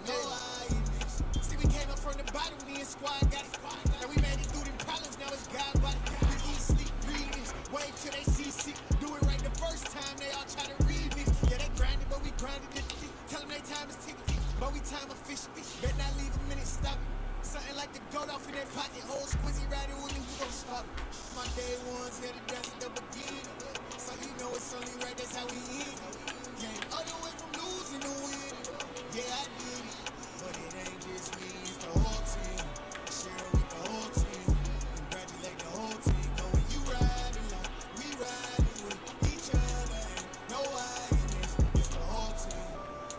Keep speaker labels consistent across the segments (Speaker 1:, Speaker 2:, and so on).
Speaker 1: No lioness. See, we came up from the bottom, me and squad got it. Now we made it through them problems, now it's God body. We eat, sleep, breathe this. Wave till they see sick. Do it right the first time, they all try to read this. Yeah, they grinded, but we grinded it. Tell them they time is ticking, but we time efficient. Bet not leave a minute, stop it. Something like the goat off in their pocket. Whole squizzy riding with me, who gon' stop it? My day ones here to dance at the beginning. So you know it's only right, that's how we end. Came all the way from losing to win. Yeah, I did it. But it ain't just me, it's the whole team. Share it with the whole team. Congratulate the whole team. Knowing you riding like we riding with each other. Ain't no hiding, it's the whole team.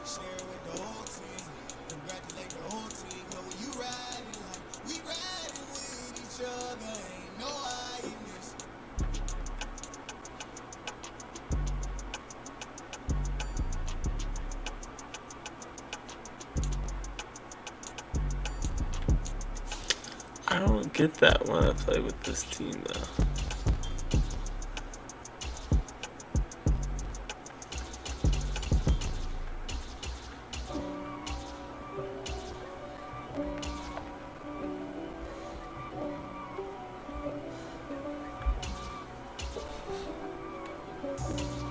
Speaker 1: Share it with the whole team. Congratulate the whole team. Knowing you riding like we riding with each other. Ain't no hiding.
Speaker 2: I don't get that when I play with this team though.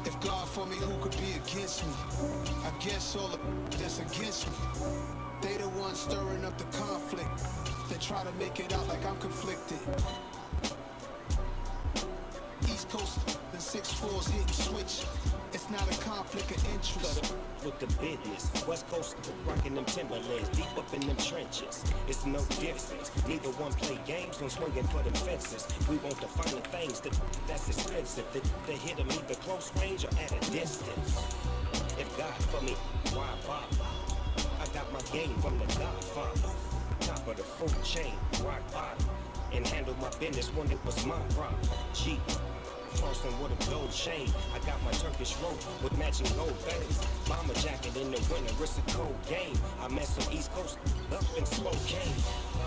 Speaker 1: If God for me, who could be against me? I guess all of that's against me. They the ones stirring up the conflict. They try to make it out like I'm conflicted. East Coast and 6-4s hitting switch. It's not a conflict of interest.
Speaker 3: With the business, West Coast rocking them Timberlands, deep up in them trenches. It's no difference. Neither one play games, one swinging for them fences. We want to find the things that's expensive. That hit them either close range or at a distance. If God for me, why bother? I got my game from the Godfather. Top of the food chain, rock bottom. And handle my business when it was my problem. G. Frosting with a gold chain. I got my Turkish rope with matching gold things. Bomber jacket in the winter, it's a cold game. I met some East Coast up in Spokane.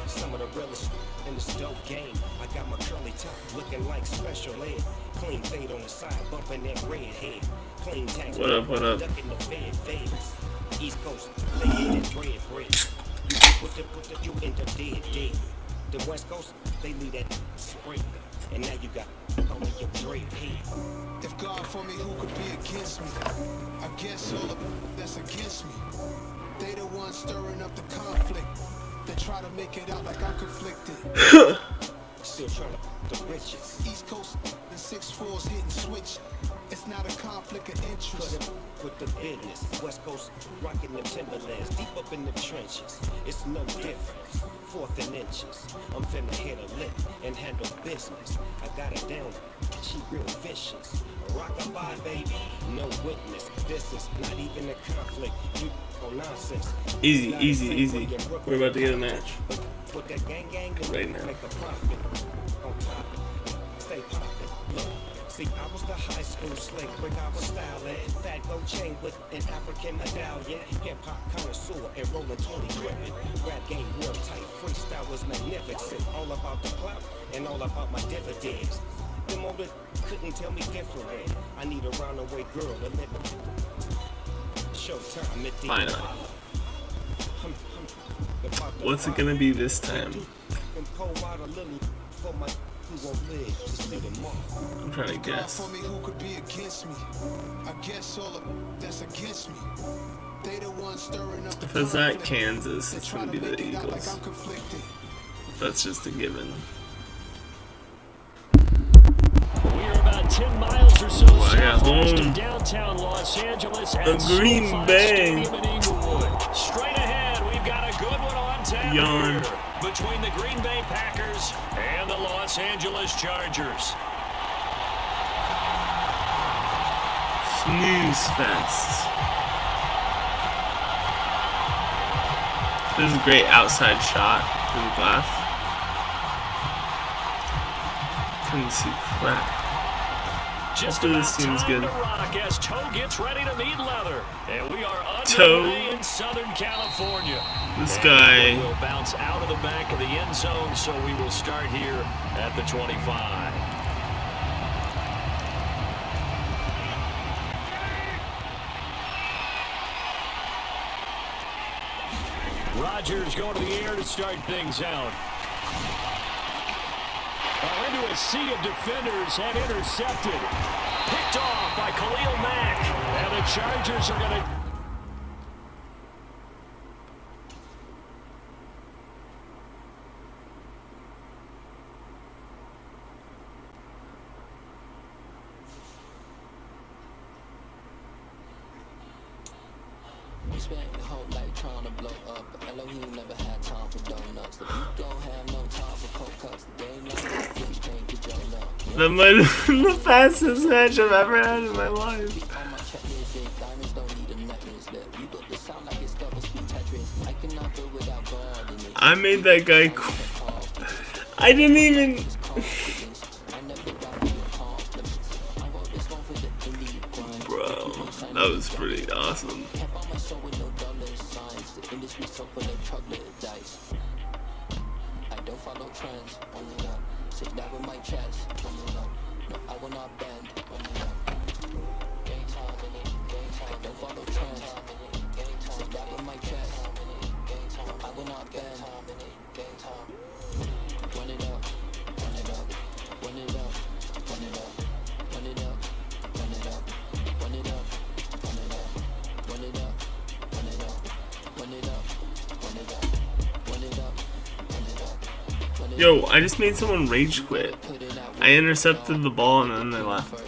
Speaker 3: Some of the realest in this dope game. I got my curly top looking like special ed. Clean fade on the side, bumping that red head. Clean tax.
Speaker 2: What up, what up?
Speaker 3: Ducking the feds. East Coast, they eat that bread. You put the you in the dead. The West Coast, they leave that spring. And now you got only your dread head.
Speaker 1: If God for me, who could be against me? I guess all of that's against me. They the ones stirring up the conflict. They try to make it out like I'm conflicted.
Speaker 3: Still trying to the riches.
Speaker 1: East Coast and 6-4s hitting switch. It's not a conflict of interest.
Speaker 3: With the business, West Coast rocking them Timberlands, deep up in the trenches. It's no difference. 4th and inches. I'm finna hit a lick and handle business. I got it down. She real vicious. Rock-a-bye, baby. No witness. This is not even a conflict. You on nonsense.
Speaker 2: Easy. We're about to get a match.
Speaker 3: Put that gang
Speaker 2: right now.
Speaker 3: Make a profit on top. Stay poppin'. Look. See, I was the high school slick, bring our style at fat gold chain with an African medallion. Hip-hop connoisseur and rolling 20 gripping. Rap game real tight, freestyle was magnificent. All about the clout and all about my dividends. The motor couldn't tell me different. I need a roundaway girl to let me showtime at the
Speaker 2: Finally. What's it gonna be this time? I'm trying to guess.
Speaker 1: For me, who could be against me? I guess all of that's against me. They the ones stirring up the
Speaker 2: If it's not Kansas, it's gonna be the Eagles. That's just a given.
Speaker 4: We're about 10 miles or so southwest
Speaker 2: home.
Speaker 4: of downtown Los Angeles at
Speaker 2: The Green
Speaker 4: SoFi
Speaker 2: Bay.
Speaker 4: Stadium in Inglewood. Straight ahead, we've got a good one on tap
Speaker 2: Yawn.
Speaker 4: here between the Green Bay Packers and the Los Angeles Chargers.
Speaker 2: Snooze fest. This is a great outside shot through the glass. Couldn't see crap.
Speaker 4: Just
Speaker 2: Hopefully
Speaker 4: about
Speaker 2: this team's
Speaker 4: time
Speaker 2: good.
Speaker 4: to rock as Toe gets ready to meet leather. And we are
Speaker 2: Toe.
Speaker 4: underway in Southern California.
Speaker 2: This
Speaker 4: And
Speaker 2: guy.
Speaker 4: will bounce out of the back of the end zone, so we will start here at the 25. Rodgers going to the air to start things out. Into a sea of defenders and intercepted. Picked off by Khalil Mack. And the Chargers are going to...
Speaker 5: We spent your whole life trying to blow up. Elohim never had time for donuts. The beat don't have no time for cold cuts. The game like this, change the Jonah.
Speaker 2: That might have been the fastest match I've ever had in my life.
Speaker 5: On my checklist, big diamonds don't need a necklace. You built the sound like it's double speed Tetris. I cannot do without God in it.
Speaker 2: I made that guy cool. I didn't even. Bro, that was pretty awesome.
Speaker 5: I don't follow trends. Sit down with my chest. No, I will not bend. I don't follow trends. Sit down with my chest. I will not bend. Run it up, run it up, run it up, run it up, run it up, run it up, run it up, run it up, run it up, run it up, run it up, run it up, run it up, run it up.
Speaker 2: Yo, I just made someone rage quit. I intercepted the ball and then they left.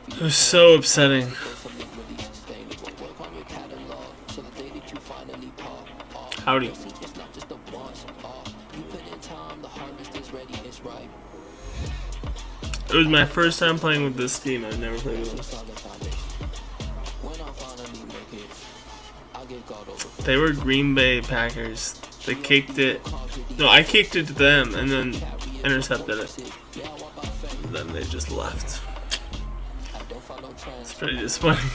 Speaker 2: It was so upsetting. Howdy. It was my first time playing with this team. I've never played with them. They were Green Bay Packers. They kicked it. No, I kicked it to them and then intercepted it. And then they just left. It's pretty disappointing.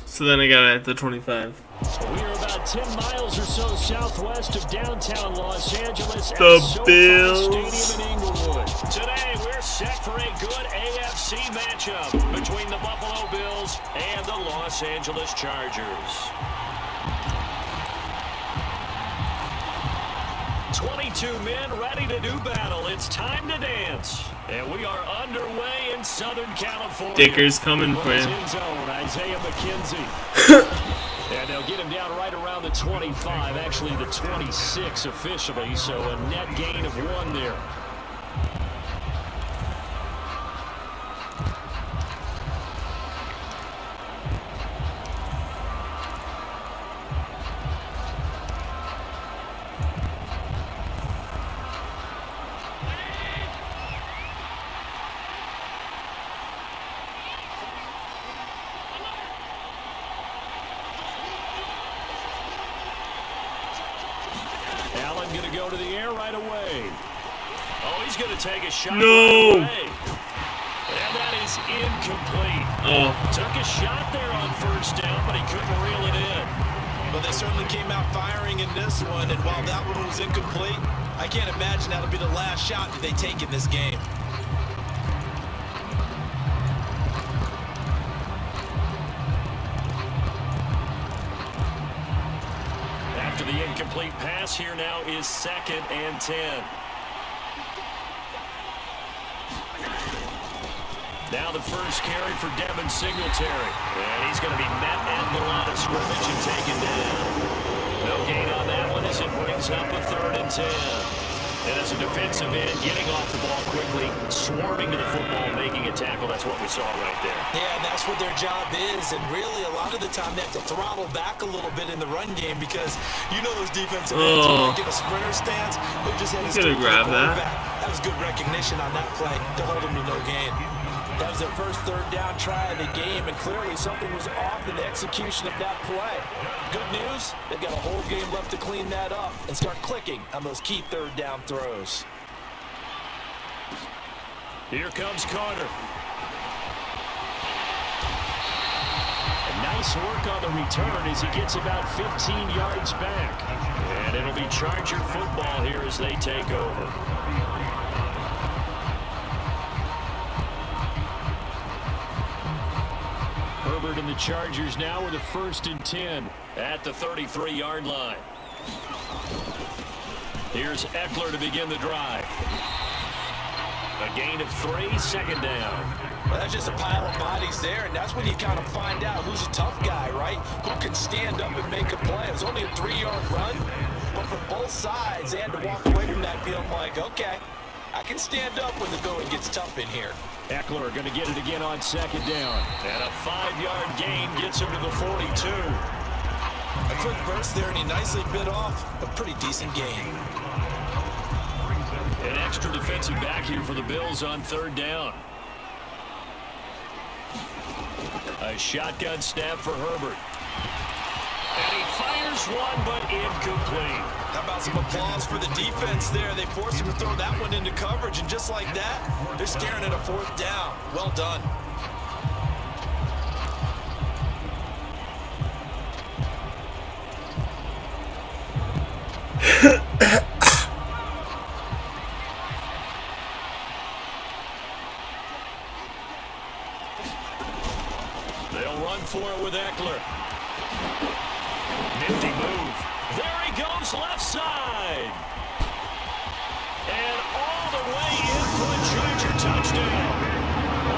Speaker 2: So then I got it at the 25.
Speaker 4: We are about 10 miles or so southwest of downtown Los Angeles at
Speaker 2: The Bills.
Speaker 4: Stadium in Inglewood. Today we're set for a good AFC matchup between the Buffalo Bills and the Los Angeles Chargers. 22 men ready to do battle. It's time to dance. And we are underway in Southern California.
Speaker 2: Dicker's coming for him.
Speaker 4: Isaiah McKenzie. And they'll get him down right around the 25, actually the 26 officially, so a net gain of 1 there. Allen going to go to the air right away. Oh, he's going to take a shot.
Speaker 2: No.
Speaker 4: Right away. And that is incomplete.
Speaker 2: Oh.
Speaker 4: Took a shot there on first down, but he couldn't reel it in.
Speaker 6: Well, they certainly came out firing in this one, and while that one was incomplete, I can't imagine that'll be the last shot that they take in this game.
Speaker 4: After the incomplete pass, here now is 2nd and 10. Now the first carry for Devin Singletary. And he's going to be met at the line of scrimmage and taken down. No gain on that one as it brings up a 3rd and 10. And as a defensive end, getting off the ball quickly, swarming to the football, making a tackle. That's what we saw right there.
Speaker 6: Yeah, and that's what their job is. And really, a lot of the time, they have to throttle back a little bit in the run game because you know those defensive ends are like in a sprinter stance. They're just heading straight to the quarterback. That was good recognition on that play to hold them to no gain. That was their first 3rd down try of the game, and clearly something was off in the execution of that play. Good news, they've got a whole game left to clean that up and start clicking on those key 3rd down throws.
Speaker 4: Here comes Carter. Nice work on the return as he gets about 15 yards back. And it'll be Charger football here as they take over. Chargers now with a 1st and 10 at the 33-yard line. Here's Eckler to begin the drive. A gain of 3, 2nd down.
Speaker 6: Well, that's just a pile of bodies there, and that's when you kind of find out who's a tough guy, right? Who can stand up and make a play. It was only a 3-yard run, but for both sides, they had to walk away from that feeling like, okay, I can stand up when the going gets tough in here.
Speaker 4: Eckler going to get it again on 2nd down. And a 5-yard gain gets him to the 42.
Speaker 6: A quick burst there, and he nicely bit off a pretty decent gain.
Speaker 4: An extra defensive back here for the Bills on 3rd down. A shotgun snap for Herbert. And he fires one, but incomplete.
Speaker 6: How about some applause for the defense there? They forced him to throw that one into coverage, and just like that, they're staring at a 4th down. Well done.
Speaker 4: They'll run for it with Eckler. Nifty move. There he goes, left side. And all the way in for the Charger touchdown.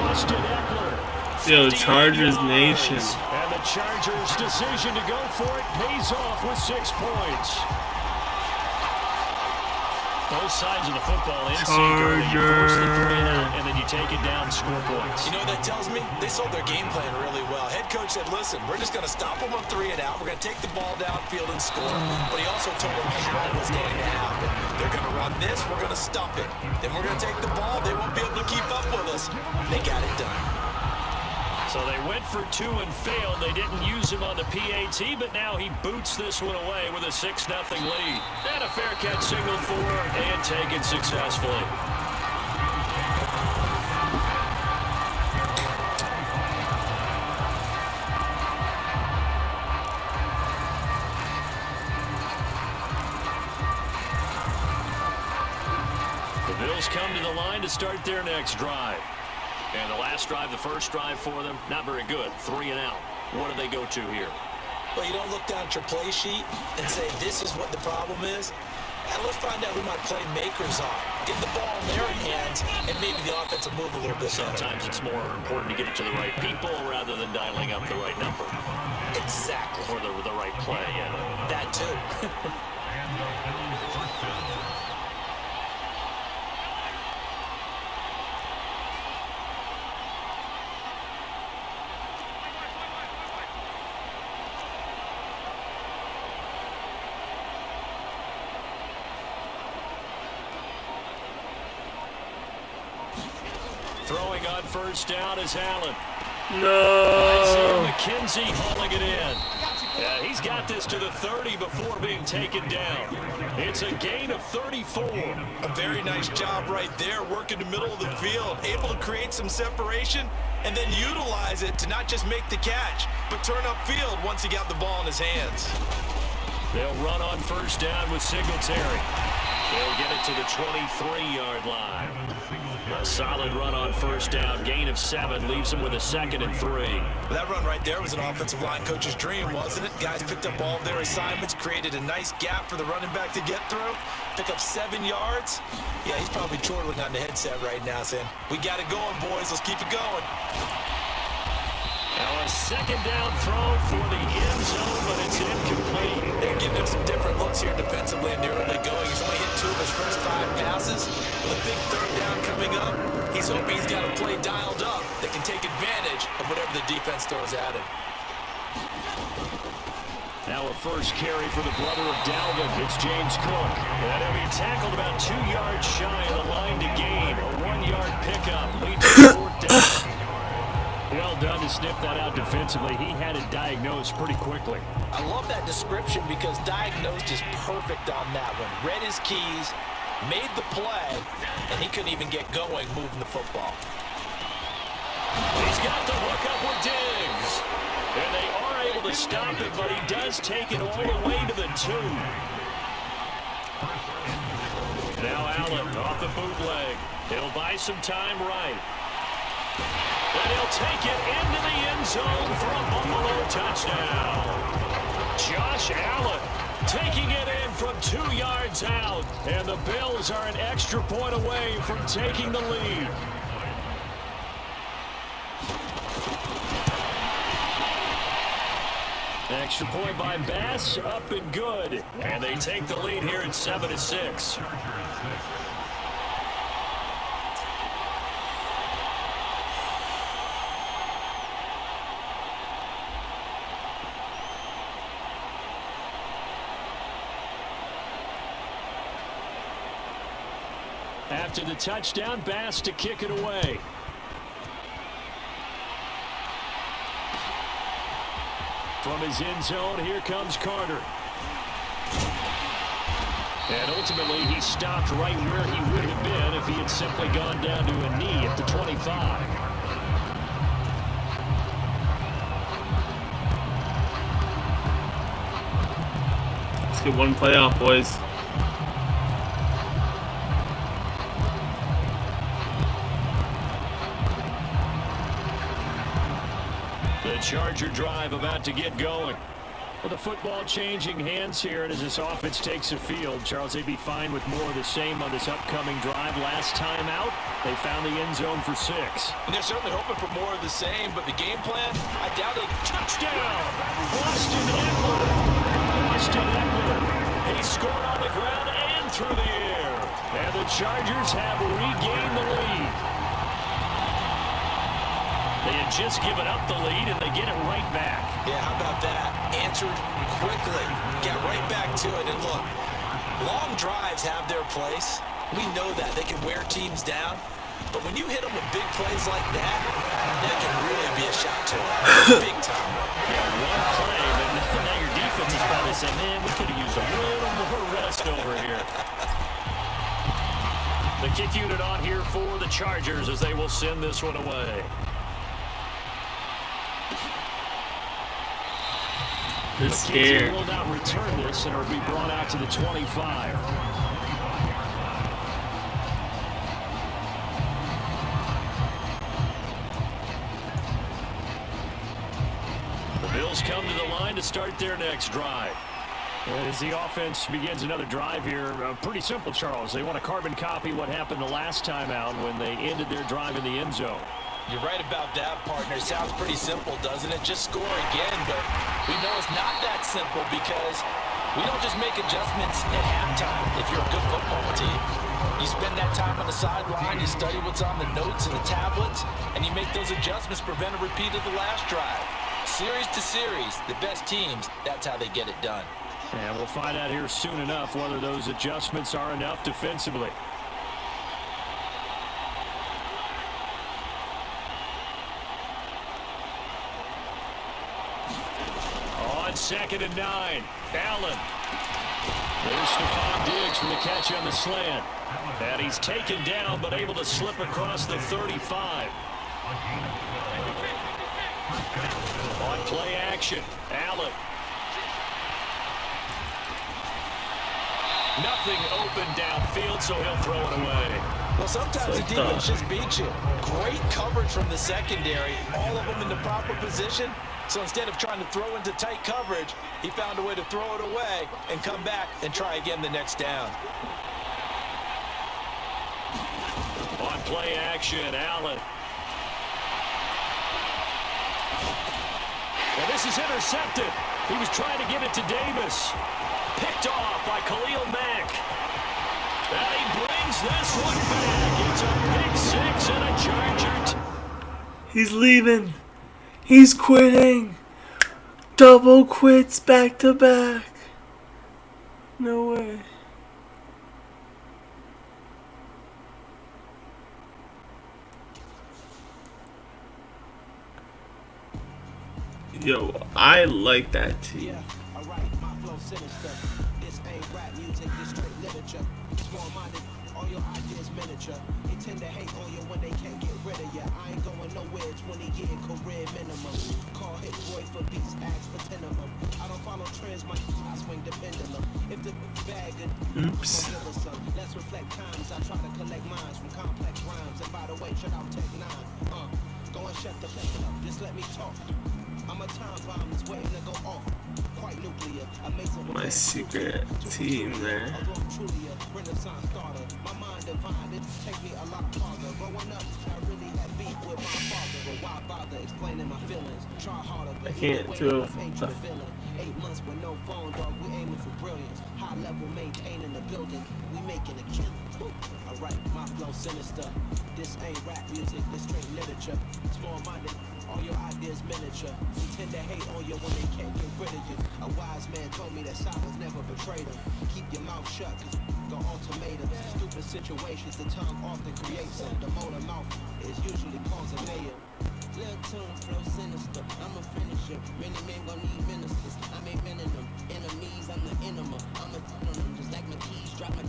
Speaker 4: Austin Eckler.
Speaker 2: Yo, Chargers
Speaker 4: 50
Speaker 2: Nation.
Speaker 4: yards. And the Chargers' decision to go for it pays off with 6 points. Both sides of the football in sync. You force the 3 and out, and then you take it down, score points.
Speaker 6: You know what that tells me? They sold their game plan really well. Head coach said, listen, we're just going to stop them on 3 and out. We're going to take the ball downfield and score. But he also told them how it was going to happen. They're going to run this. We're going to stop it. Then we're going to take the ball. They won't be able to keep up with us. They got it done.
Speaker 4: So they went for 2 and failed. They didn't use him on the PAT, but now he boots this one away with a 6-0 lead. And a fair catch signaled for and taken successfully. The Bills come to the line to start their next drive. And the last drive, the first drive for them, not very good. 3 and out. What do they go to here?
Speaker 6: Well, you don't look down at your play sheet and say, this is what the problem is. And let's find out who my playmakers are. Get the ball in their hands, and maybe the offense will move a little bit better.
Speaker 4: Sometimes it's more important to get it to the right people rather than dialing up the right number.
Speaker 6: Exactly.
Speaker 4: Or the right play, yeah.
Speaker 6: That too.
Speaker 4: Throwing on 1st down is Allen.
Speaker 2: No.
Speaker 4: Isaiah McKenzie hauling it in. Yeah, he's got this to the 30 before being taken down. It's a gain of 34.
Speaker 6: A very nice job right there, working the middle of the field, able to create some separation and then utilize it to not just make the catch, but turn upfield once he got the ball in his hands.
Speaker 4: They'll run on 1st down with Singletary. They'll get it to the 23-yard line. A solid run on 1st down. Gain of 7 leaves him with a 2nd and 3.
Speaker 6: Well, that run right there was an offensive line coach's dream, wasn't it? Guys picked up all of their assignments, created a nice gap for the running back to get through, pick up 7 yards. Yeah, he's probably chortling on the headset right now saying, we got it going, boys. Let's keep it going.
Speaker 4: Now a 2nd down throw for the end zone, but it's incomplete.
Speaker 6: They're giving him some different looks here defensively in the early going. He's only hit 2 of his first 5 passes. With a big 3rd down coming up, he's hoping he's got a play dialed up that can take advantage of whatever the defense throws at him.
Speaker 4: Now a first carry for the brother of Dalvin. It's James Cook. And he'll be tackled about 2 yards shy of the line to gain. A 1-yard pickup leads to 4th down. Well done to sniff that out defensively. He had it diagnosed pretty quickly.
Speaker 6: I love that description because diagnosed is perfect on that one. Read his keys, made the play, and he couldn't even get going moving the football.
Speaker 4: He's got the hook up with Diggs. And they are able to stop it, but he does take it all the way to the 2. Now Allen off the bootleg. He'll buy some time right. And he'll take it into the end zone for a Buffalo touchdown. Josh Allen taking it in from 2 yards out. And the Bills are an extra point away from taking the lead. Extra point by Bass, up and good. And they take the lead here at 7-6. After the touchdown, Bass to kick it away. From his end zone, here comes Carter. And ultimately, he stopped right where he would have been if he had simply gone down to a knee at the 25.
Speaker 2: Let's get one play off, boys.
Speaker 4: Charger drive about to get going. Well, the football changing hands here, and as this offense takes the field, Charles, they'd be fine with more of the same on this upcoming drive. Last time out, they found the end zone for 6.
Speaker 6: And they're certainly hoping for more of the same, but the game plan, I doubt it.
Speaker 4: Touchdown! Austin Eckler! Austin Eckler! He scored on the ground and through the air. And the Chargers have regained the lead. They had just given up the lead, and they get it right back.
Speaker 6: Yeah, how about that? Answered quickly. Get right back to it. And look, long drives have their place. We know that. They can wear teams down. But when you hit them with big plays like that, that can really be a shot to them. Big time.
Speaker 4: Yeah, one play, but now your defense is probably saying, man, we could have used a little more rest over here. The kick unit on here for the Chargers as they will send this one away.
Speaker 2: They're scared.
Speaker 4: Will not return this, and it'll be brought out to the 25. The Bills come to the line to start their next drive. And as the offense begins another drive here, pretty simple, Charles. They want to carbon copy what happened the last time out when they ended their drive in the end zone.
Speaker 6: You're right about that, partner. Sounds pretty simple, doesn't it? Just score again, but we know it's not that simple because we don't just make adjustments at halftime if you're a good football team. You spend that time on the sideline, you study what's on the notes and the tablets, and you make those adjustments, prevent a repeat of the last drive. Series to series, the best teams, that's how they get it done.
Speaker 4: And we'll find out here soon enough whether those adjustments are enough defensively. On 2nd and 9, Allen. There's Stephon Diggs for the catch on the slant. And he's taken down but able to slip across the 35. On play action, Allen. Nothing open downfield, so he'll throw it away.
Speaker 6: Well, sometimes the defense just beats you. Great coverage from the secondary, all of them in the proper position. So instead of trying to throw into tight coverage, he found a way to throw it away and come back and try again the next down.
Speaker 4: On play action, Allen. Well, this is intercepted. He was trying to give it to Davis. Picked off by Khalil Mack. And he brings this one back. It's a pick 6 and a Charger.
Speaker 2: He's leaving. He's quitting. Double quits back to back. No way. Yo, I like that team.
Speaker 1: This ain't rap music, this straight literature. Small-minded, all your ideas miniature. They tend to hate on you when they can't get rid of you. I ain't going nowhere, 20-year career minimum. Call hit boy for beats, ask for 10 of them. I don't follow trends, I swing the pendulum. If the bag good,
Speaker 2: Oops.
Speaker 1: let's reflect times. I try to collect minds from complex rhymes. And by the way, check out Tech 9.
Speaker 3: Go and shut the fuck up, just let me talk. I'm a time bomb that's waiting to go off. Quite nuclear.
Speaker 2: My secret team there.
Speaker 3: Although I'm truly a Renaissance starter, my mind divine, it take me a lot farther. Growing up, I really had beef with my father, but why bother explaining my feelings? Try harder, but
Speaker 2: I can't do it.
Speaker 3: 8 months with no phone, dog, we aiming for brilliance. High level maintaining the building, we making a kill. Alright, my flow sinister. This ain't rap music, this straight literature. Small minded, all your ideas miniature. We tend to hate on you when they can't get rid of you. A wise man told me that silence never betrayed him. Keep your mouth shut, cause go ultimatum. Stupid situations, the tongue often creates them. The motor mouth is usually causing mayhem. Little tune, flow sinister, I'm a finisher. Many men gon' need ministers, I make men in them. Enemies, I'm the enema. I'm a on them, just like my keys, drop my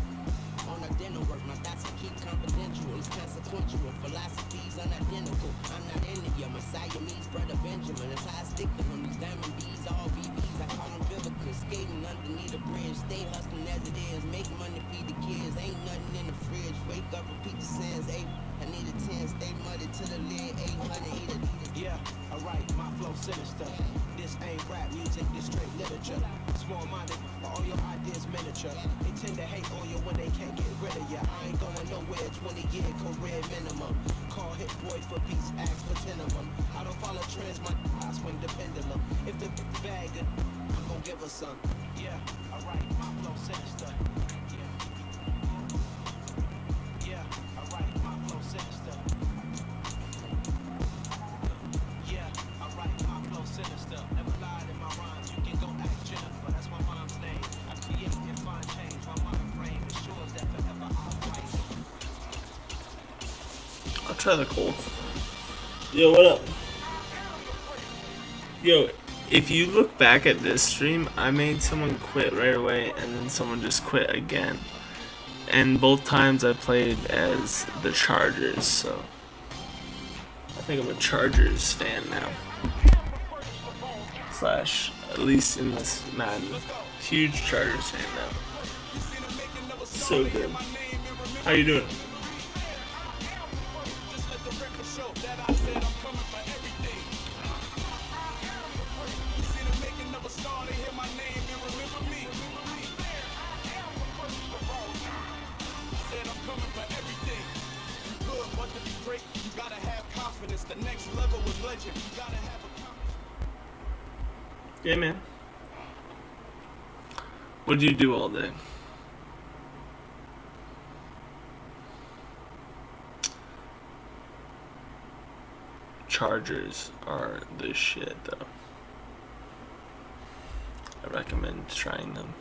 Speaker 3: on our dinner work. My thoughts I keep confidential, it's consequential. Philosophies unidentical, I'm not India. My Siamese brother Benjamin, that's how I stick to him. These diamond D's, all BBs, I call them biblical. Skating underneath the bridge, stay hustling as it is. Make money, feed the kids, ain't nothing in the fridge. Wake up, repeat the sins, I need a 10, stay muddy to the lid, 800, eat it. Yeah, alright, my flow sinister. This ain't rap music, this straight literature. Small-minded, but all your ideas miniature. They tend to hate on you when they can't get rid of you. I ain't going nowhere, 20-year career minimum. Call hit boy for peace, ask for 10 of them. I don't follow trends, I swing the pendulum. If the bag good, I'm gonna give her some. Yeah, alright, my flow sinister. Yeah, alright, my flow sinister. Yeah, alright, my flow sinister. Never lied in my rhymes. You can go ask Jennifer, that's my mom's name. I create and find change. My mind frame ensures that forever I'll write.
Speaker 2: I'll try the cold. Yo, what up? Yo, if you look back at this stream, I made someone quit right away, and then someone just quit again. And both times I played as the Chargers, so I think I'm a Chargers fan now. Slash, at least in this Madden. Huge Chargers fan now. So good. How you doing? Yeah, man. What do you do all day? Chargers are the shit, though. I recommend trying them.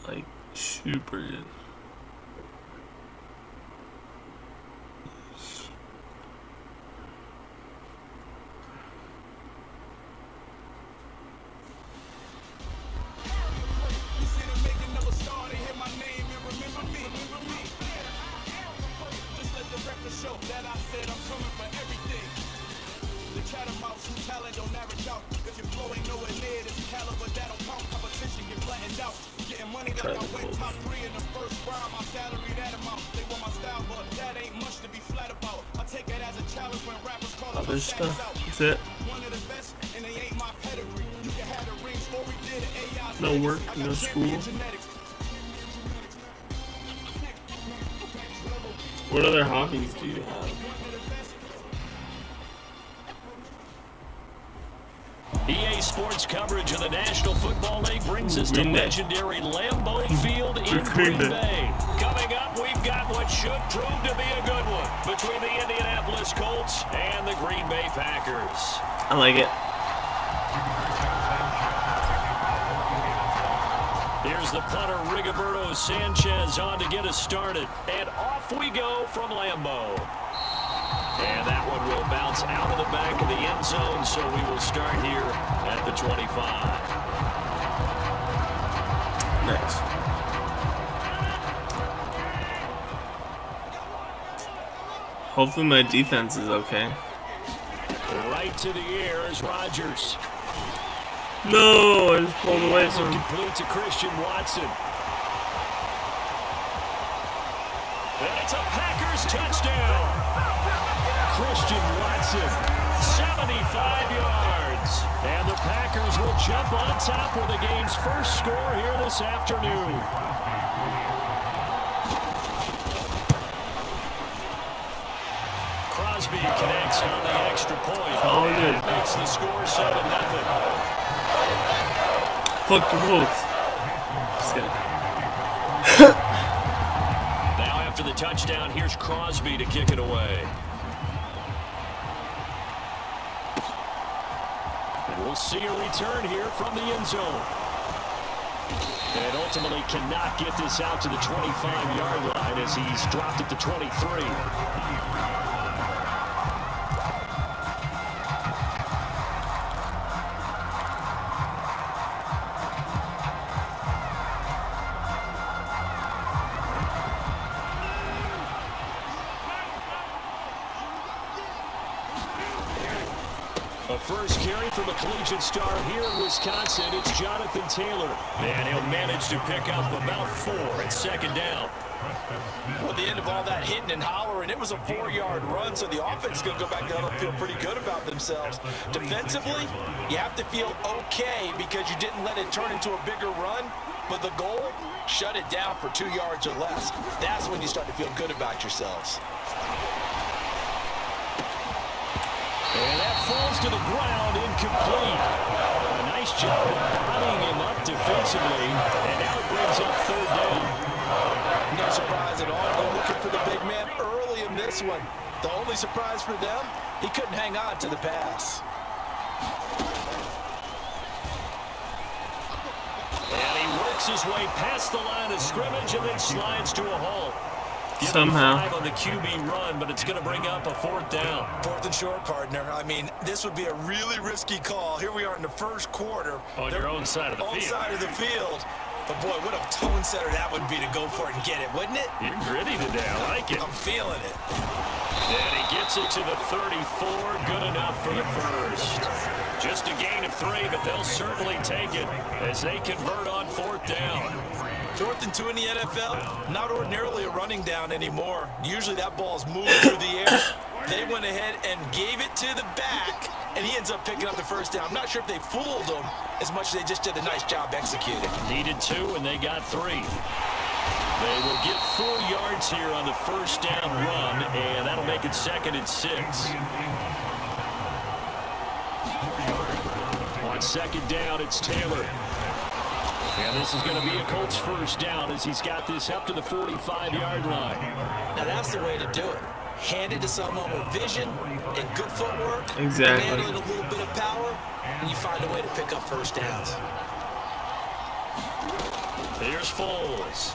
Speaker 2: Like, super good. Other stuff. That's it. No work, no school. What other hobbies do you have?
Speaker 4: EA Sports coverage of the National Football League brings us to legendary Lambeau Field in Green Bay. Coming up, we've got what should prove to be a good one between the Indianapolis Colts and the Green Bay Packers.
Speaker 2: I like it.
Speaker 4: Here's the punter, Rigoberto Sanchez, on to get us started. And off we go from Lambeau. And that one will bounce out of the back of the end zone, so we will start here at the 25.
Speaker 2: Nice. Hopefully my defense is okay.
Speaker 4: Right to the air is Rodgers.
Speaker 2: No, I just pulled away from him.
Speaker 4: Complete to Christian Watson. And it's a Packers touchdown. Christian Watson, 75 yards. And the Packers will jump on top with the game's first score here this afternoon. Crosby connects on the extra point.
Speaker 2: Oh, good.
Speaker 4: Makes the score 7-0.
Speaker 2: Fuck the Wolves. Just kidding.
Speaker 4: Now after the touchdown, here's Crosby to kick it away. And we'll see a return here from the end zone. And ultimately cannot get this out to the 25-yard line as he's dropped at the 23. A first carry from a collegiate star here in Wisconsin. It's Jonathan Taylor. And he'll manage to pick up about 4 at second down.
Speaker 6: Well, at the end of all that hitting and hollering, it was a 4-yard run, so the offense is going to go back down and feel pretty good about themselves. Defensively, you have to feel okay because you didn't let it turn into a bigger run, but the goal, shut it down for 2 yards or less. That's when you start to feel good about yourselves.
Speaker 4: And that falls to the ground, incomplete. A nice job of bodying him up defensively, and now it brings up third down.
Speaker 6: No surprise at all. They're looking for the big man early in this one. The only surprise for them, he couldn't hang on to the pass.
Speaker 4: And he works his way past the line of scrimmage and then slides to a halt.
Speaker 2: Somehow.
Speaker 4: 5 on the QB run, but it's going to bring up a 4th down.
Speaker 6: 4th and short, partner. I mean, this would be a really risky call. Here we are in the first quarter.
Speaker 4: On your own side of the field.
Speaker 6: Side of the field. But boy, what a tone setter that would be to go for it and get it, wouldn't it?
Speaker 4: You're gritty today. I like it.
Speaker 6: I'm feeling it.
Speaker 4: And he gets it to the 34. Good enough for the first. Just a gain of 3, but they'll certainly take it as they convert on 4th down.
Speaker 6: 4th and 2 in the NFL, not ordinarily a running down anymore. Usually that ball's moved through the air. They went ahead and gave it to the back, and he ends up picking up the first down. I'm not sure if they fooled him as much as they just did a nice job executing.
Speaker 4: Needed 2, and they got 3. They will get 4 yards here on the first down run, and that'll make it 2nd and 6. On 2nd down, it's Taylor. And this is going to be a Colts first down as he's got this up to the 45-yard line.
Speaker 6: Now that's the way to do it. Hand it to someone with vision and good footwork.
Speaker 2: Exactly.
Speaker 6: Handle it a little bit of power, and you find a way to pick up first downs.
Speaker 4: Here's Foles.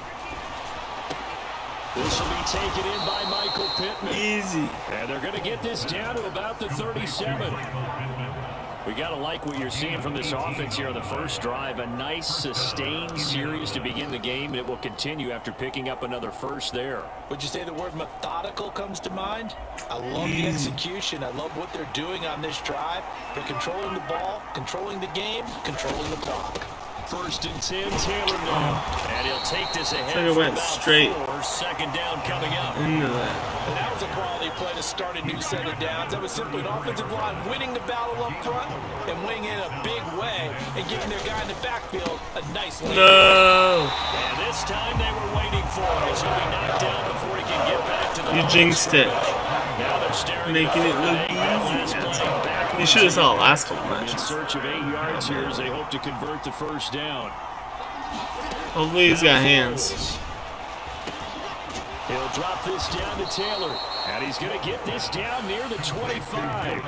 Speaker 4: This will be taken in by Michael Pittman.
Speaker 2: Easy.
Speaker 4: And they're going to get this down to about the 37. We got to like what you're seeing from this offense here on the first drive. A nice, sustained series to begin the game, and it will continue after picking up another first there.
Speaker 6: Would you say the word methodical comes to mind? I love the execution. I love what they're doing on this drive. They're controlling the ball, controlling the game, controlling the clock.
Speaker 4: 1st and 10, Taylor now. And he'll take this ahead.
Speaker 2: So it went straight
Speaker 4: 4. 2nd down coming up.
Speaker 2: into that.
Speaker 6: And that was a quality play to start a new set of downs. That was simply an offensive line winning the battle up front and winning in a big way and giving their guy in the backfield a nice lead.
Speaker 2: No!
Speaker 4: And this time they were waiting for him. He'll be knocked down before he can get back to the
Speaker 2: You jinxed it.
Speaker 4: Now they're staring
Speaker 2: Making it look easy. You should have saw the last couple
Speaker 4: in
Speaker 2: matches.
Speaker 4: search of 8 yards here as they hope to convert the first down.
Speaker 2: Hopefully he's got hands.
Speaker 4: He'll drop this down to Taylor. And he's going to get this down near the 25.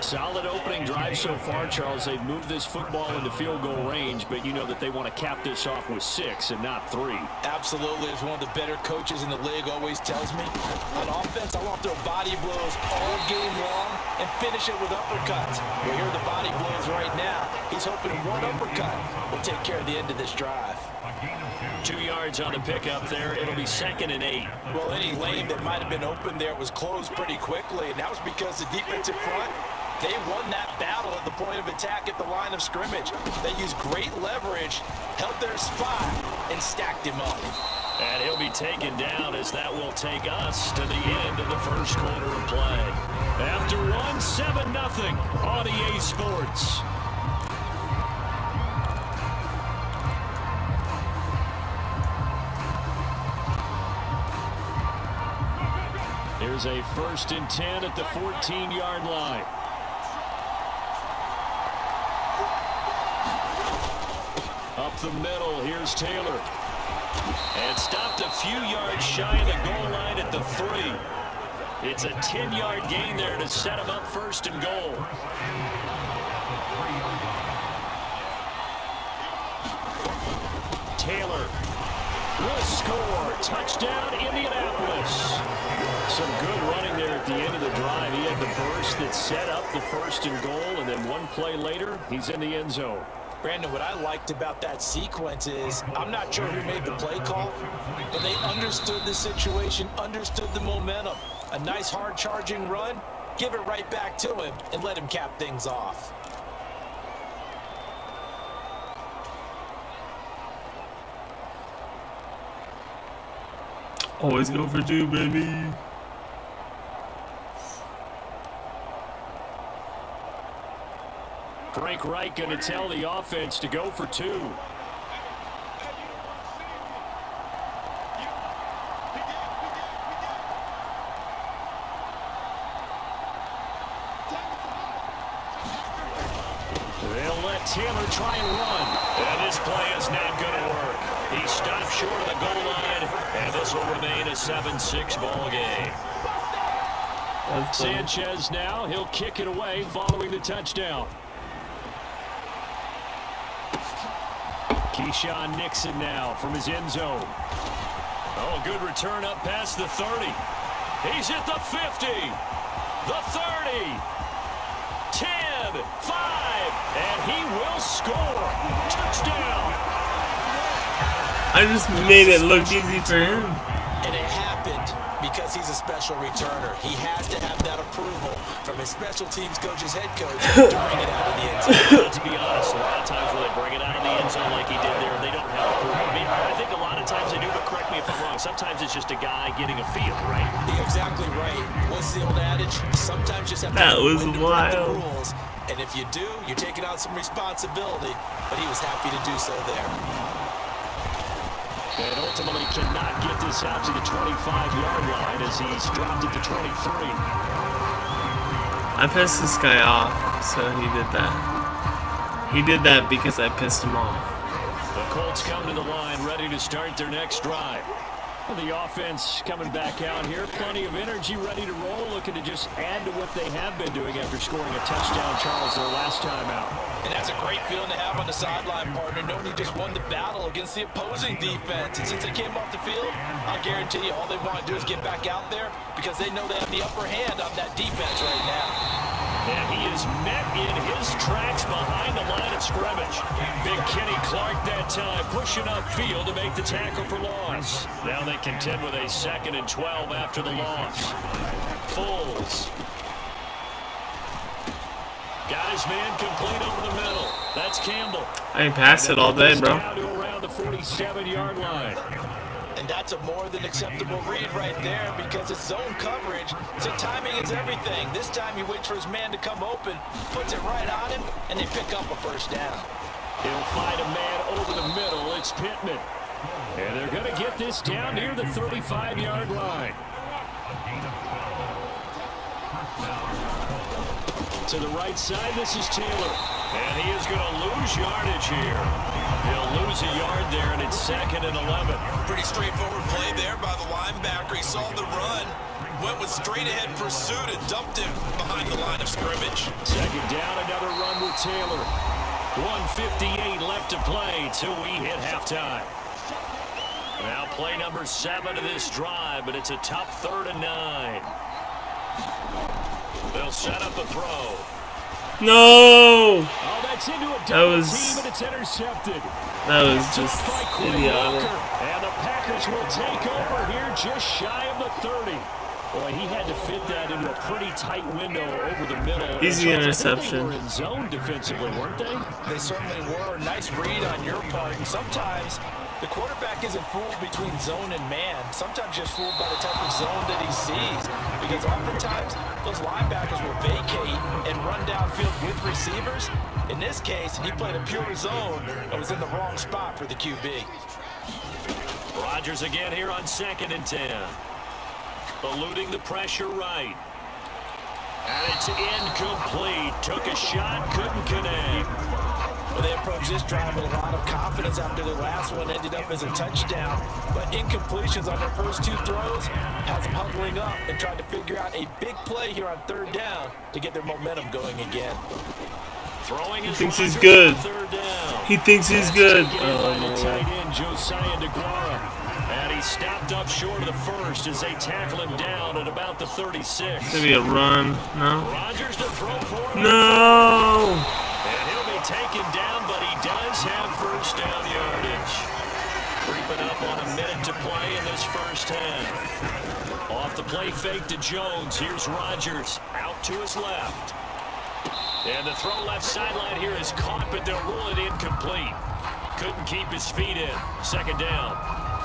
Speaker 4: Solid opening drive so far, Charles. They've moved this football into field goal range, but you know that they want to cap this off with 6 and not 3.
Speaker 6: Absolutely. As one of the better coaches in the league always tells me, on offense, I want to throw body blows all game long and finish it with uppercuts. Well, here are the body blows right now. He's hoping one uppercut will take care of the end of this drive.
Speaker 4: 2 yards on the pickup there. It'll be 2nd and 8.
Speaker 6: Well, any lane that might have been open there was closed pretty quickly, and that was because the defensive front, they won that battle at the point of attack at the line of scrimmage. They used great leverage, held their spot, and stacked him up.
Speaker 4: And he'll be taken down as that will take us to the end of the first quarter of play. After one, 7-0 on EA Sports. Here's a 1st and 10 at the 14-yard line. Up the middle, here's Taylor. And stopped a few yards shy of the goal line at the 3. It's a 10-yard gain there to set him up 1st and goal. Taylor will score. Touchdown, Indianapolis. Some good running there at the end of the drive. He had the burst that set up the 1st and goal, and then one play later, he's in the end zone.
Speaker 6: Brandon, what I liked about that sequence is I'm not sure who made the play call, but they understood the situation, understood the momentum. A nice hard charging run, give it right back to him and let him cap things off.
Speaker 2: Always go for 2, baby.
Speaker 4: Frank Reich going to tell the offense to go for 2. They'll let Taylor try and run. And this play is not going to work. He stopped short of the goal line, and this will remain a 7-6 ball game. Sanchez now, he'll kick it away following the touchdown. Keyshawn Nixon now from his end zone. Oh, good return up past the 30. He's at the 50, the 30, 10, 5, and he will score. Touchdown.
Speaker 2: I just made it look easy for him.
Speaker 6: And it happened because he's a special returner. He has to have that approval from his special teams coach's head coach to bring it out of the end zone.
Speaker 4: Let's be honest, a lot of times when they bring it out of the end zone like he did there, they don't have approval. I mean, I think a lot of times they do, but correct me if I'm wrong. Sometimes it's just a guy getting a feel, right?
Speaker 6: You're exactly right. What's the old adage? Sometimes you just have to
Speaker 2: That was
Speaker 6: know when to break the
Speaker 2: wild.
Speaker 6: rules. And if you do, you're taking on some responsibility. But he was happy to do so there.
Speaker 4: And ultimately cannot get this out to the 25-yard line as he's dropped it to 23.
Speaker 2: I pissed this guy off, so he did that. He did that because I pissed him off.
Speaker 4: The Colts come to the line ready to start their next drive. The offense coming back out here. Plenty of energy, ready to roll, looking to just add to what they have been doing after scoring a touchdown, Charles, their last time out.
Speaker 6: And that's a great feeling to have on the sideline, partner, knowing you just won the battle against the opposing defense. And since they came off the field, I guarantee you all they want to do is get back out there because they know they have the upper hand on that defense right now.
Speaker 4: And he is met in his tracks behind the line of scrimmage. Big Kenny Clark that time pushing upfield to make the tackle for loss. Now they contend with a 2nd and 12 after the loss. Foles. Got his man complete over the middle. That's Campbell.
Speaker 2: I ain't passed it all day, bro.
Speaker 4: Down to around the 47-yard line.
Speaker 6: And that's a more than acceptable read right there because it's zone coverage, so timing is everything. This time he waits for his man to come open, puts it right on him, and they pick up a 1st down.
Speaker 4: He'll find a man over the middle. It's Pittman. And they're going to get this down near the 35-yard line. To the right side, this is Taylor. And he is going to lose yardage here. He'll lose a yard there, and it's 2nd and 11.
Speaker 6: Pretty straightforward play there by the linebacker. He saw the run, went with straight-ahead pursuit, and dumped him behind the line of scrimmage.
Speaker 4: 2nd down, another run with Taylor. 1:58 left to play till we hit halftime. Now play number 7 of this drive, but it's a tough 3rd and 9. They'll set up a throw.
Speaker 2: No!
Speaker 4: Oh, that's into a double team, and it's intercepted.
Speaker 2: That was just idiotic.
Speaker 4: And the Packers will take over here just shy of the 30. Boy, he had to fit that into a pretty tight window over the middle.
Speaker 2: Easy interception.
Speaker 4: They were in zone defensively, weren't they?
Speaker 6: They certainly were. Nice read on your part. And sometimes The quarterback isn't fooled between zone and man. Sometimes just fooled by the type of zone that he sees. Because oftentimes, those linebackers will vacate and run downfield with receivers. In this case, he played a pure zone and was in the wrong spot for the QB.
Speaker 4: Rodgers again here on 2nd and 10. Eluding the pressure right. And it's incomplete. Took a shot, couldn't connect.
Speaker 6: Well, they approached this drive with a lot of confidence after the last one ended up as a touchdown. But incompletions on their first 2 throws has them huddling up and trying to figure out a big play here on 3rd down to get their momentum going again.
Speaker 4: Throwing
Speaker 2: He thinks he's good. He thinks he's good.
Speaker 4: Tight end Josiah DeGuara. And he stopped up short of the first as they tackle him down at about the 36.
Speaker 2: Maybe a run. No.
Speaker 4: Rodgers to throw for him.
Speaker 2: No.
Speaker 4: And he'll be taken down, but he does have first down yardage. Creeping up on a minute to play in this first half. Off the play fake to Jones. Here's Rodgers out to his left. And the throw left sideline here is caught, but they'll rule it incomplete. Couldn't keep his feet in. 2nd down.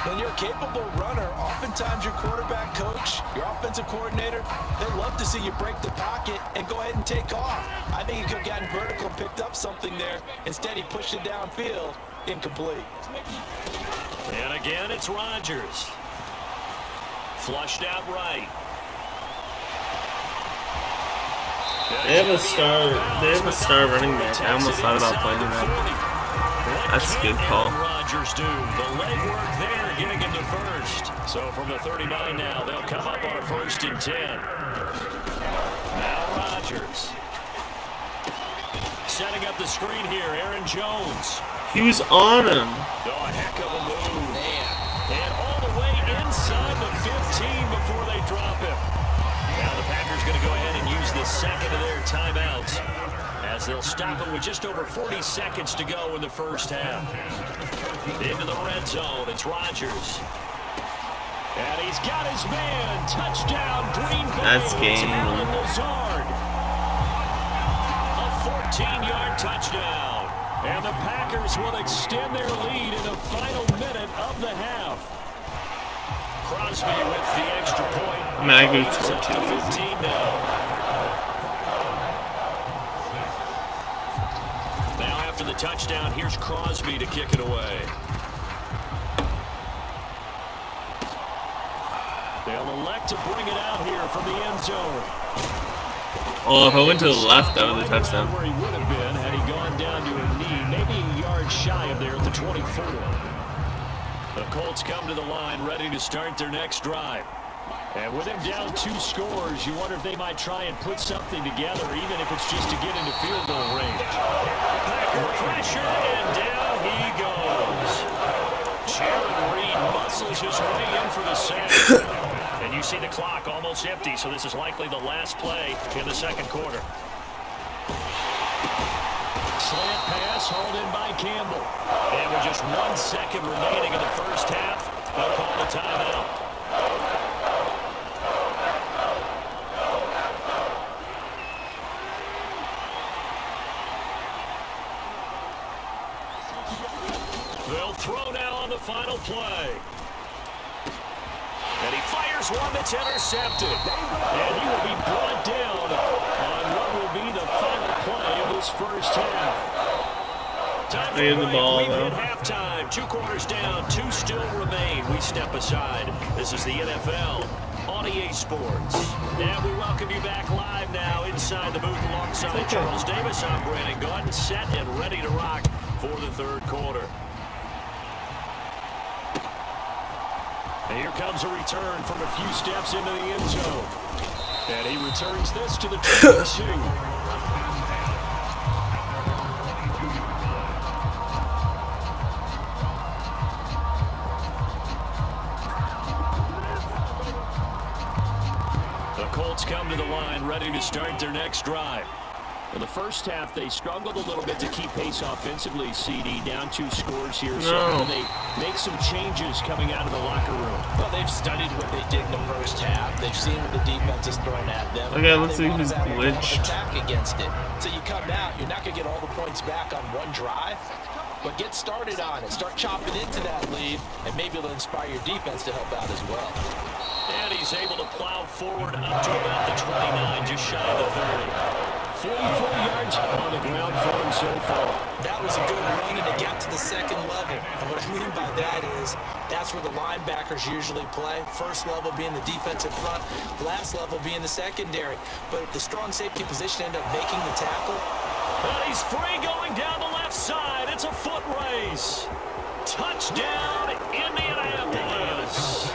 Speaker 6: When you're a capable runner, oftentimes your quarterback coach, your offensive coordinator, they love to see you break the pocket and go ahead and take off. I think he could have gotten vertical and picked up something there. Instead, he pushed it downfield. Incomplete.
Speaker 4: And again, it's Rodgers. Flushed out right.
Speaker 2: They have a star running back. I almost thought about playing that. That's a good call.
Speaker 4: Rodgers do the legwork there, getting him to first. So from the 39 now, they'll come up on a 1st and 10. Now Rodgers. Setting up the screen here, Aaron Jones.
Speaker 2: He was on him.
Speaker 4: Oh, a heck of a move. And all the way inside the 15 before they drop him. Now the Packers going to go ahead and use the second of their timeouts, as they'll stop it with just over 40 seconds to go in the first half. Into the red zone, it's Rodgers. And he's got his man. Touchdown, Green Bay.
Speaker 2: That's game.
Speaker 4: A 14-yard touchdown. And the Packers will extend their lead in the final minute of the half. Crosby with the extra point.
Speaker 2: I mean, I agree with
Speaker 4: 15 now. After the touchdown, here's Crosby to kick it away. They'll elect to bring it out here from the end zone.
Speaker 2: Oh, if I went to the left, that was a touchdown.
Speaker 4: Where he would have been had he gone down to a knee, maybe a yard shy of there at the 24. The Colts come to the line, ready to start their next drive. And with him down 2 scores, you wonder if they might try and put something together, even if it's just to get into field goal range. Packer pressure, and down he goes. Jared Reed muscles his way in for the sack. And you see the clock almost empty, so this is likely the last play in the 2nd quarter. Slant pass hauled in by Campbell. And with just 1 second remaining in the first half, they'll call the timeout. They'll throw now on the final play. And he fires one that's intercepted. And he will be brought down on what will be the final play of this first half. Time for
Speaker 2: the ball,
Speaker 4: We've
Speaker 2: though.
Speaker 4: hit halftime. 2 quarters down, 2 still remain. We step aside. This is the NFL on EA Sports. And we welcome you back live now inside the booth alongside Charles Davis. I'm Brandon Gordon, set and ready to rock for the 3rd quarter. And here comes a return from a few steps into the end zone. And he returns this to the 22. The Colts come to the line, ready to start their next drive. In the first half, they struggled a little bit to keep pace offensively, CD, down 2 scores here. So how do they make some changes coming out of the locker room?
Speaker 6: Well, they've studied what they did in the first half. They've seen what the defense has thrown at them.
Speaker 2: Okay, let's see who's glitched.
Speaker 6: Attack against it. So you come out, you're not going to get all the points back on one drive. but get started on it. Start chopping into that lead, and maybe it'll inspire your defense to help out as well.
Speaker 4: And he's able to plow forward up to about the 29, just shy of the 30. 44 yards on the ground for him so far.
Speaker 6: That was a good run, and it got to the second level. And what I mean by that is that's where the linebackers usually play. First level being the defensive front, last level being the secondary. But if the strong safety position end up making the tackle.
Speaker 4: And he's free going down the left side. It's a foot race. Touchdown, Indianapolis.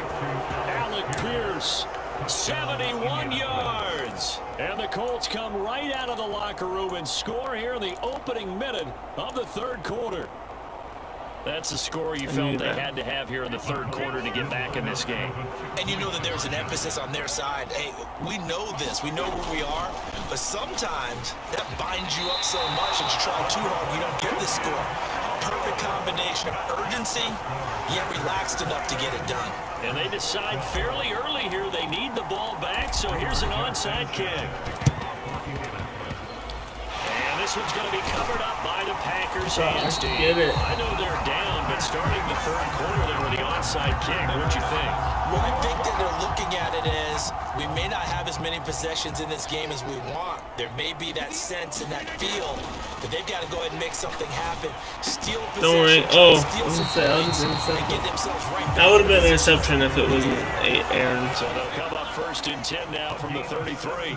Speaker 4: Alec Pierce, 71 yards. And the Colts come right out of the locker room and score here in the opening minute of the third quarter. That's the score you felt they had to have here in the third quarter to get back in this game.
Speaker 6: And you know that there's an emphasis on their side. Hey, we know this. We know where we are. But sometimes that binds you up so much that you try too hard, you don't get the score. Perfect combination of urgency, yet relaxed enough to get it done.
Speaker 4: And they decide fairly early here they need the ball back, so here's an onside kick. And this one's going to be covered up by the Packers hands. I know they're down, but starting the third quarter there with the onside kick, what'd you think?
Speaker 6: Well, I think that they're looking at it as we may not have as many possessions in this game as we want. There may be that sense and that feel, but they've got to go ahead and make something happen. Steal possession, steal some points, and get themselves right back.
Speaker 2: That would have been an interception if it wasn't Aaron.
Speaker 4: So they'll come up 1st and 10 now from the 33.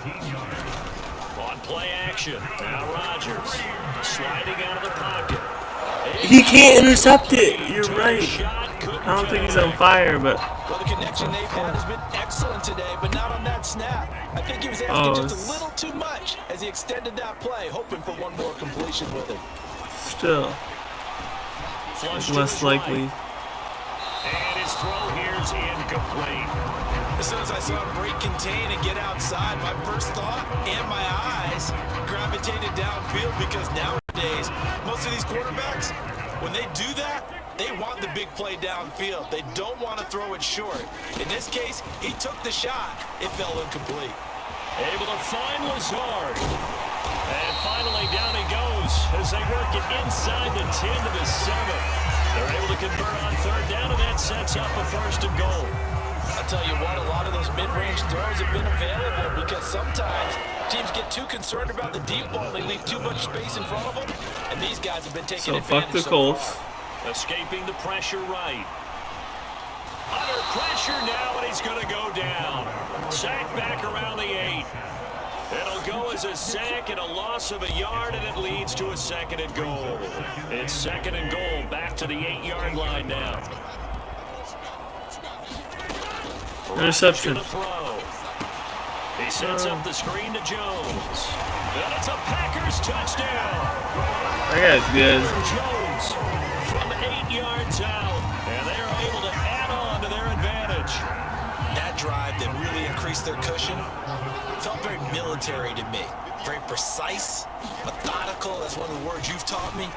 Speaker 4: On play action. Now Rodgers sliding out of the pocket.
Speaker 2: He can't intercept it. You're right. I don't think he's on fire, but.
Speaker 6: Well, the connection they've had has been excellent today, but not on that snap. I think he was asking just a little too much as he extended that play, hoping for one more completion with it.
Speaker 2: Still. Less likely.
Speaker 4: And his throw here's incomplete.
Speaker 6: As soon as I saw him break contain and get outside, my first thought and my eyes gravitated downfield because nowadays, most of these quarterbacks, when they do that, they want the big play downfield. They don't want to throw it short. In this case, he took the shot. It fell incomplete.
Speaker 4: Able to find Lazard. And finally down he goes as they work it inside the 10 to the 7. They're able to convert on third down, and that sets up a 1st and goal.
Speaker 6: I'll tell you what, a lot of those mid-range throws have been available because sometimes teams get too concerned about the deep ball. They leave too much space in front of them, and these guys have been taking advantage.
Speaker 2: So fuck the Colts.
Speaker 4: Escaping the pressure right. Under pressure now, and he's going to go down. Sack back around the 8. It'll go as a sack and a loss of a yard, and it leads to a 2nd and goal. It's 2nd and goal, back to the 8-yard line now.
Speaker 2: Interception.
Speaker 4: He sets up the screen to Jones. And it's a Packers touchdown.
Speaker 2: That guy's good.
Speaker 4: Jones from 8 yards out. And they are able to add on to their advantage.
Speaker 6: That drive that really increased their cushion felt very military to me. Very precise, methodical. That's one of the words you've taught me.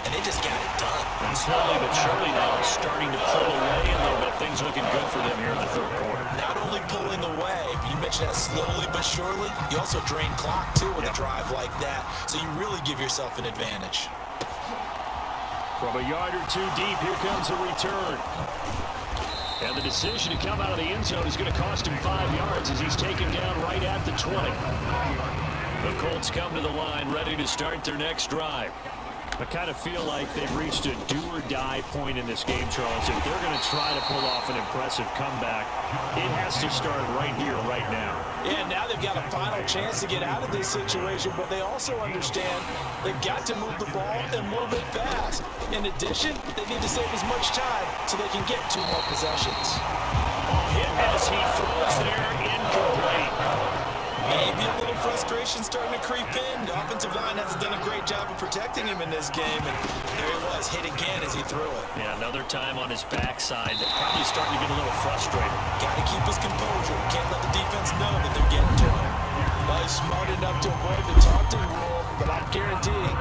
Speaker 6: And they just got it done.
Speaker 4: And slowly but surely now starting to pull away a little bit. Things looking good for them here in the third quarter.
Speaker 6: Not only pulling away, but you mentioned that slowly but surely. You also drain clock, too, with a drive like that. So you really give yourself an advantage.
Speaker 4: From a yard or two deep, here comes a return. And the decision to come out of the end zone is going to cost him 5 yards as he's taken down right at the 20. The Colts come to the line ready to start their next drive. I kind of feel like they've reached a do-or-die point in this game, Charles. If they're going to try to pull off an impressive comeback, it has to start right here, right now.
Speaker 6: Yeah, now they've got a final chance to get out of this situation, but they also understand they've got to move the ball and move it fast. In addition, they need to save as much time so they can get 2 more possessions.
Speaker 4: Hit as he throws there, incomplete.
Speaker 6: Maybe a little frustration starting to creep in. The offensive line hasn't done a great job of protecting him in this game, and there he was, hit again as he threw it.
Speaker 4: Yeah, another time on his backside. Probably starting to get a little frustrated.
Speaker 6: Got to keep his composure. Can't let the defense know that they're getting to him. Well, he's smart enough to avoid the taunting rule, but I'm guaranteeing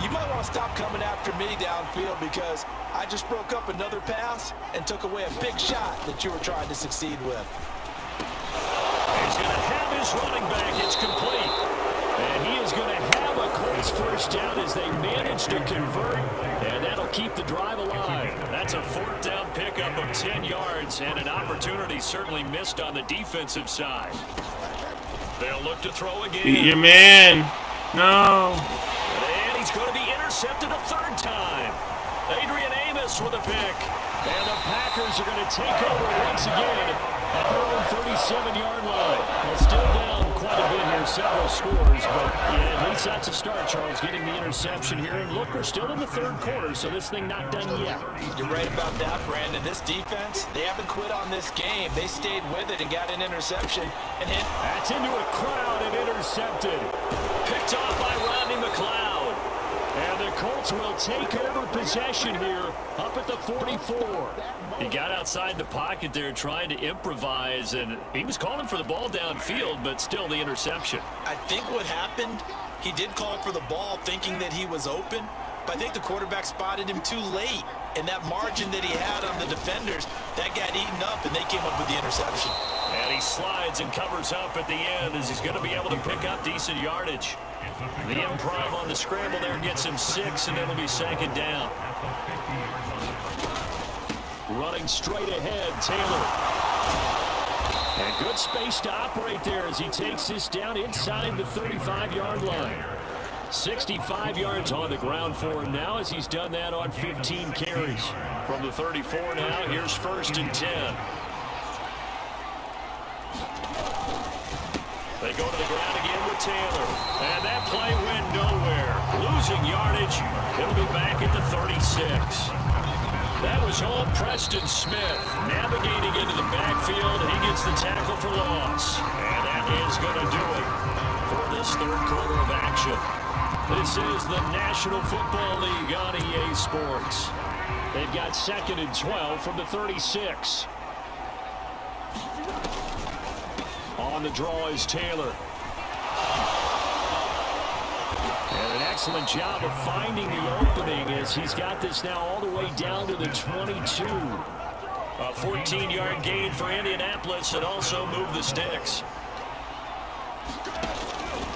Speaker 6: you might want to stop coming after me downfield because I just broke up another pass and took away a big shot that you were trying to succeed with.
Speaker 4: He's going to have his running back. It's complete. And he is going to have a Colts first down as they manage to convert, and that'll keep the drive alive. That's a fourth down pickup of 10 yards, and an opportunity certainly missed on the defensive side. They'll look to throw again.
Speaker 2: Beat your man. No.
Speaker 4: And he's going to be intercepted a third time. Adrian Amos with a pick. And the Packers are going to take over once again at their own 37-yard line. Well, still down quite a bit here, several scores, but yeah, at least that's a start, Charles, getting the interception here. And look, we're still in the third quarter, so this thing not done yet.
Speaker 6: You're right about that, Brandon. This defense, they haven't quit on this game. They stayed with it and got an interception and hit.
Speaker 4: That's into a crowd and intercepted. Picked off by Rodney McLeod. And the Colts will take over possession here up at the 44. He got outside the pocket there trying to improvise, and he was calling for the ball downfield, but still the interception.
Speaker 6: I think what happened, he did call for the ball thinking that he was open, but I think the quarterback spotted him too late. And that margin that he had on the defenders, that got eaten up, and they came up with the interception.
Speaker 4: And he slides and covers up at the end as he's going to be able to pick up decent yardage. The improv on the scramble there gets him 6, and it'll be second down. Running straight ahead, Taylor. And good space to operate there as he takes this down inside the 35-yard line. 65 yards on the ground for him now as he's done that on 15 carries. From the 34 now, here's 1st and 10. They go to the ground again with Taylor. And that play went nowhere. Losing yardage. He'll be back at the 36. That was all Preston Smith navigating into the backfield. He gets the tackle for loss. And that is going to do it for this third quarter of action. This is the National Football League on EA Sports. They've got 2nd and 12 from the 36. On the draw is Taylor. And an excellent job of finding the opening as he's got this now all the way down to the 22. A 14-yard gain for Indianapolis and also move the sticks.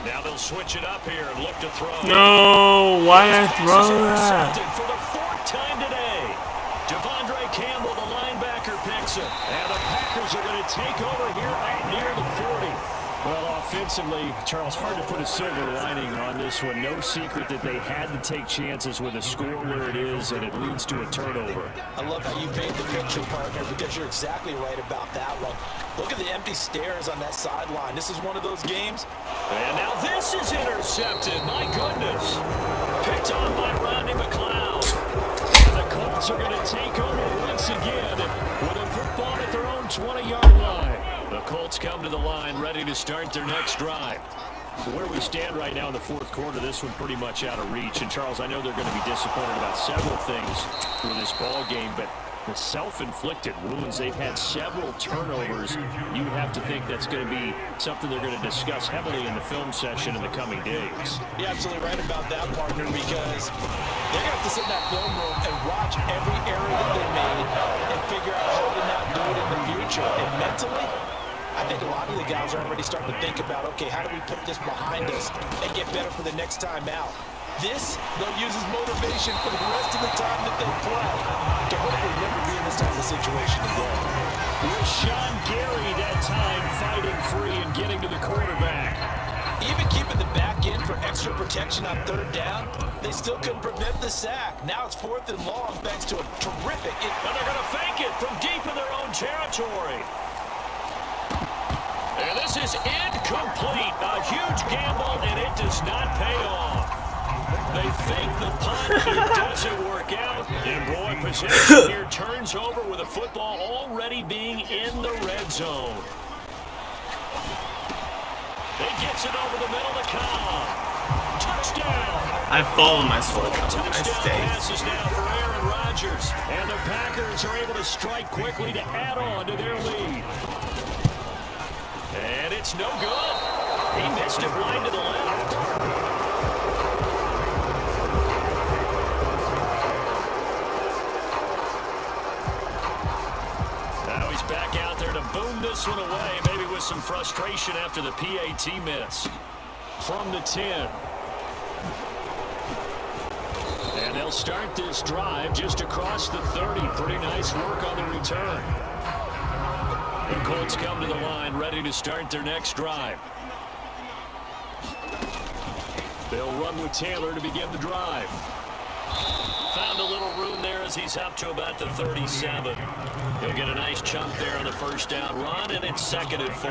Speaker 4: Now they'll switch it up here and look to throw.
Speaker 2: No, why did I throw that?
Speaker 4: For the 4th time today. Devondre Campbell, the linebacker, picks it. And the Packers are going to take over here out near the 40. Well, offensively, Charles, hard to put a silver lining on this one. No secret that they had to take chances with a score where it is, and it leads to a turnover.
Speaker 6: I love how you paint the picture, partner, because you're exactly right about that one. Look at the empty stares on that sideline. This is one of those games.
Speaker 4: And now this is intercepted. My goodness. Picked on by Rodney McLeod. And the Colts are going to take over once again with a football at their own 20-yard line. The Colts come to the line ready to start their next drive. Where we stand right now in the 4th quarter, this one pretty much out of reach. And, Charles, I know they're going to be disappointed about several things with this ball game, but the self-inflicted wounds, they've had several turnovers. You have to think that's going to be something they're going to discuss heavily in the film session in the coming days.
Speaker 6: You're absolutely right about that, partner, because they're going to have to sit in that film room and watch every error that they made and figure out how to not do it in the future. And mentally, I think a lot of the guys are already starting to think about, okay, how do we put this behind us and get better for the next time out? This, they'll use as motivation for the rest of the time that they play to hopefully never be in this type of situation again.
Speaker 4: With Sean Gary that time fighting free and getting to the quarterback.
Speaker 6: Even keeping the back end for extra protection on 3rd down, they still couldn't prevent the sack. Now it's 4th and long thanks to a terrific...
Speaker 4: And they're going to fake it from deep in their own territory. And this is incomplete. A huge gamble, and it does not pay off. They fake the punt, it doesn't work out. And boy, possession here turns over with a football already being in the red zone. It gets it over the middle to Cobb. Touchdown.
Speaker 2: I follow my soul.
Speaker 4: Touchdown
Speaker 2: I stay.
Speaker 4: passes now for Aaron Rodgers. And the Packers are able to strike quickly to add on to their lead. And it's no good. He missed it wide to the left. Now he's back out there to boom this one away, maybe with some frustration after the PAT miss. from the 10. And they'll start this drive just across the 30. Pretty nice work on the return. The Colts come to the line ready to start their next drive. They'll run with Taylor to begin the drive. Found a little room there as he's up to about the 37. He'll get a nice chunk there on the first down run, and it's 2nd and 4.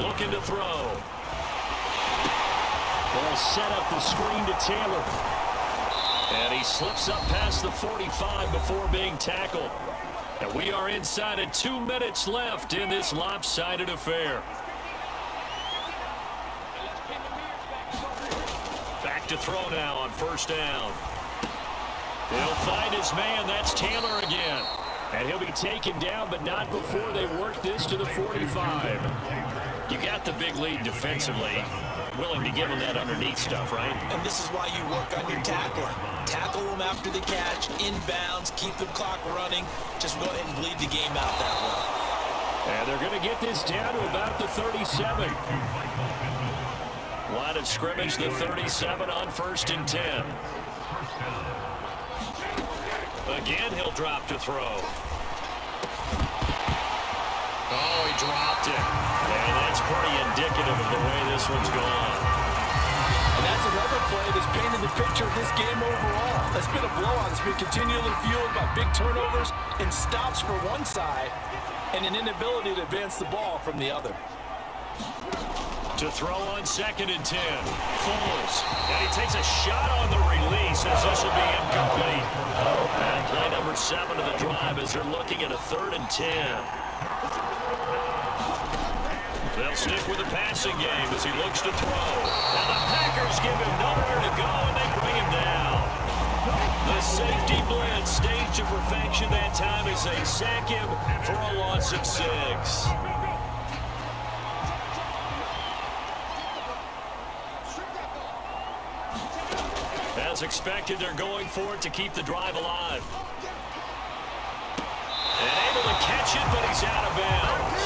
Speaker 4: Looking to throw. They'll set up the screen to Taylor. And he slips up past the 45 before being tackled. And we are inside of 2 minutes left in this lopsided affair. Back to throw now on first down. He'll find his man. That's Taylor again. And he'll be taken down, but not before they work this to the 45. You got the big lead defensively. Willing to give him that underneath stuff, right?
Speaker 6: And this is why you work on your tackling. Tackle them after the catch, inbounds, keep the clock running. Just go ahead and bleed the game out that way.
Speaker 4: And they're going to get this down to about the 37. Line of scrimmage, the 37 on 1st and 10. Again, he'll drop to throw. Oh, he dropped it. And that's pretty indicative of the way this one's gone.
Speaker 7: And that's another play that's painted the picture of this game overall. That's been a blowout. It's been continually fueled by big turnovers and stops for one side and an inability to advance the ball from the other.
Speaker 4: To throw on 2nd and 10. Foles. And he takes a shot on the release as this will be incomplete. And play number 7 of the drive as they're looking at a 3rd and 10. They'll stick with the passing game as he looks to throw. And the Packers give him nowhere to go, and they bring him down. The safety blitz staged to perfection that time as they sack him for a loss of 6. As expected, they're going for it to keep the drive alive. And able to catch it, but he's out of bounds.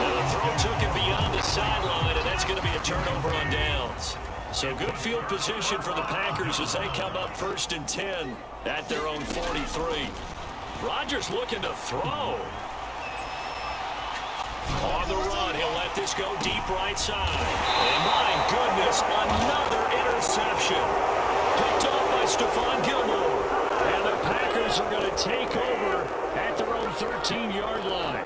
Speaker 4: And the throw took it beyond the sideline, and that's going to be a turnover on downs. So good field position for the Packers as they come up 1st and 10 at their own 43. Rodgers looking to throw. On the run, he'll let this go deep right side. And my goodness, another interception. Picked off by Stephon Gilmore. And the Packers are going to take over at their own 13-yard line.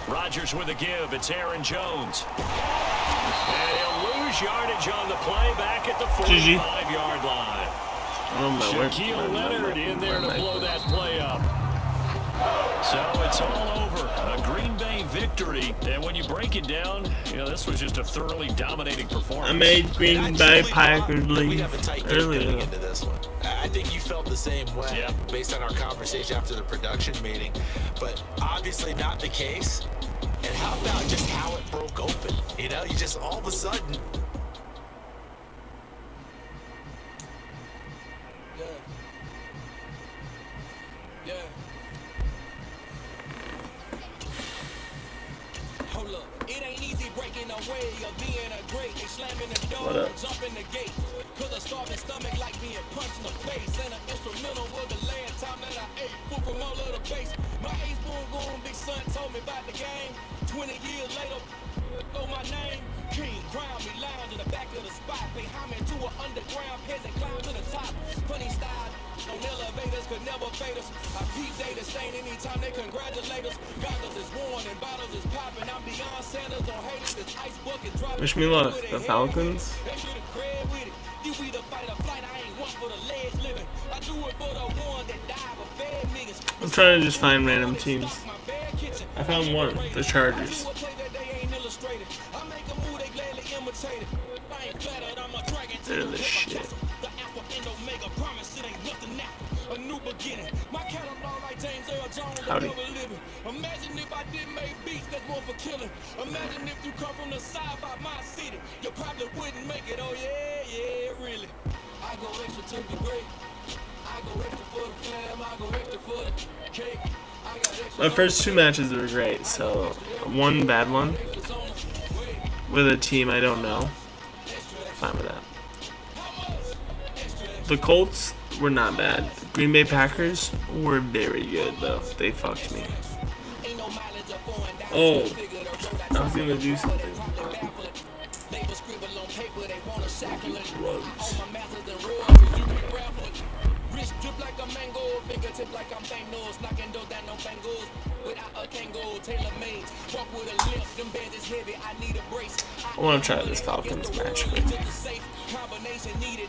Speaker 4: Rodgers with a give. It's Aaron Jones. And he'll lose yardage on the play back at the 45-yard line. Shaquille Leonard in there to blow that play up. So it's all over. A Green Bay victory. And when you break it down, this was just a thoroughly dominating performance.
Speaker 2: I made Green Bay Packers leave earlier.
Speaker 6: Into this one. I think you felt the same way based on our conversation after the production meeting. But obviously not the case. And how about just how it broke open? You just all of a sudden...
Speaker 2: What up?
Speaker 1: Jumping the gate, cause a starving stomach like being punched in the face. And an instrumental was the last time that I ate food from all of the base. My ace boom boom, big son told me about the game. 20 years later, oh my name. King crown me lounge in the back of the spot. Pay homage to an underground peasant, climb to the top. Funny style, on elevators could never fade us. I peep data stain anytime they congratulate us. Goggles is worn and bottles is popping. I'm beyond Sanders on haters, this ice bucket dropping.
Speaker 2: Wish me luck. The Falcons.
Speaker 1: You either fight or flight, I ain't one for the ledge living. I do it for the one that died but fed niggas.
Speaker 2: I'm trying to just find random teams. I found one, the Chargers. They're the shit. Howdy.
Speaker 1: Imagine if I didn't make beats that's more for killing. Imagine if you come from the side by my city. You probably wouldn't make it. Oh yeah, really. I go extra to be great. I go extra for
Speaker 2: My first 2 matches were great, so one bad one with a team I don't know. Fine with that. The Colts were not bad. Green Bay Packers were very good though. They fucked me. Oh, I was gonna do something. Drugs. I want to try this Falcons match.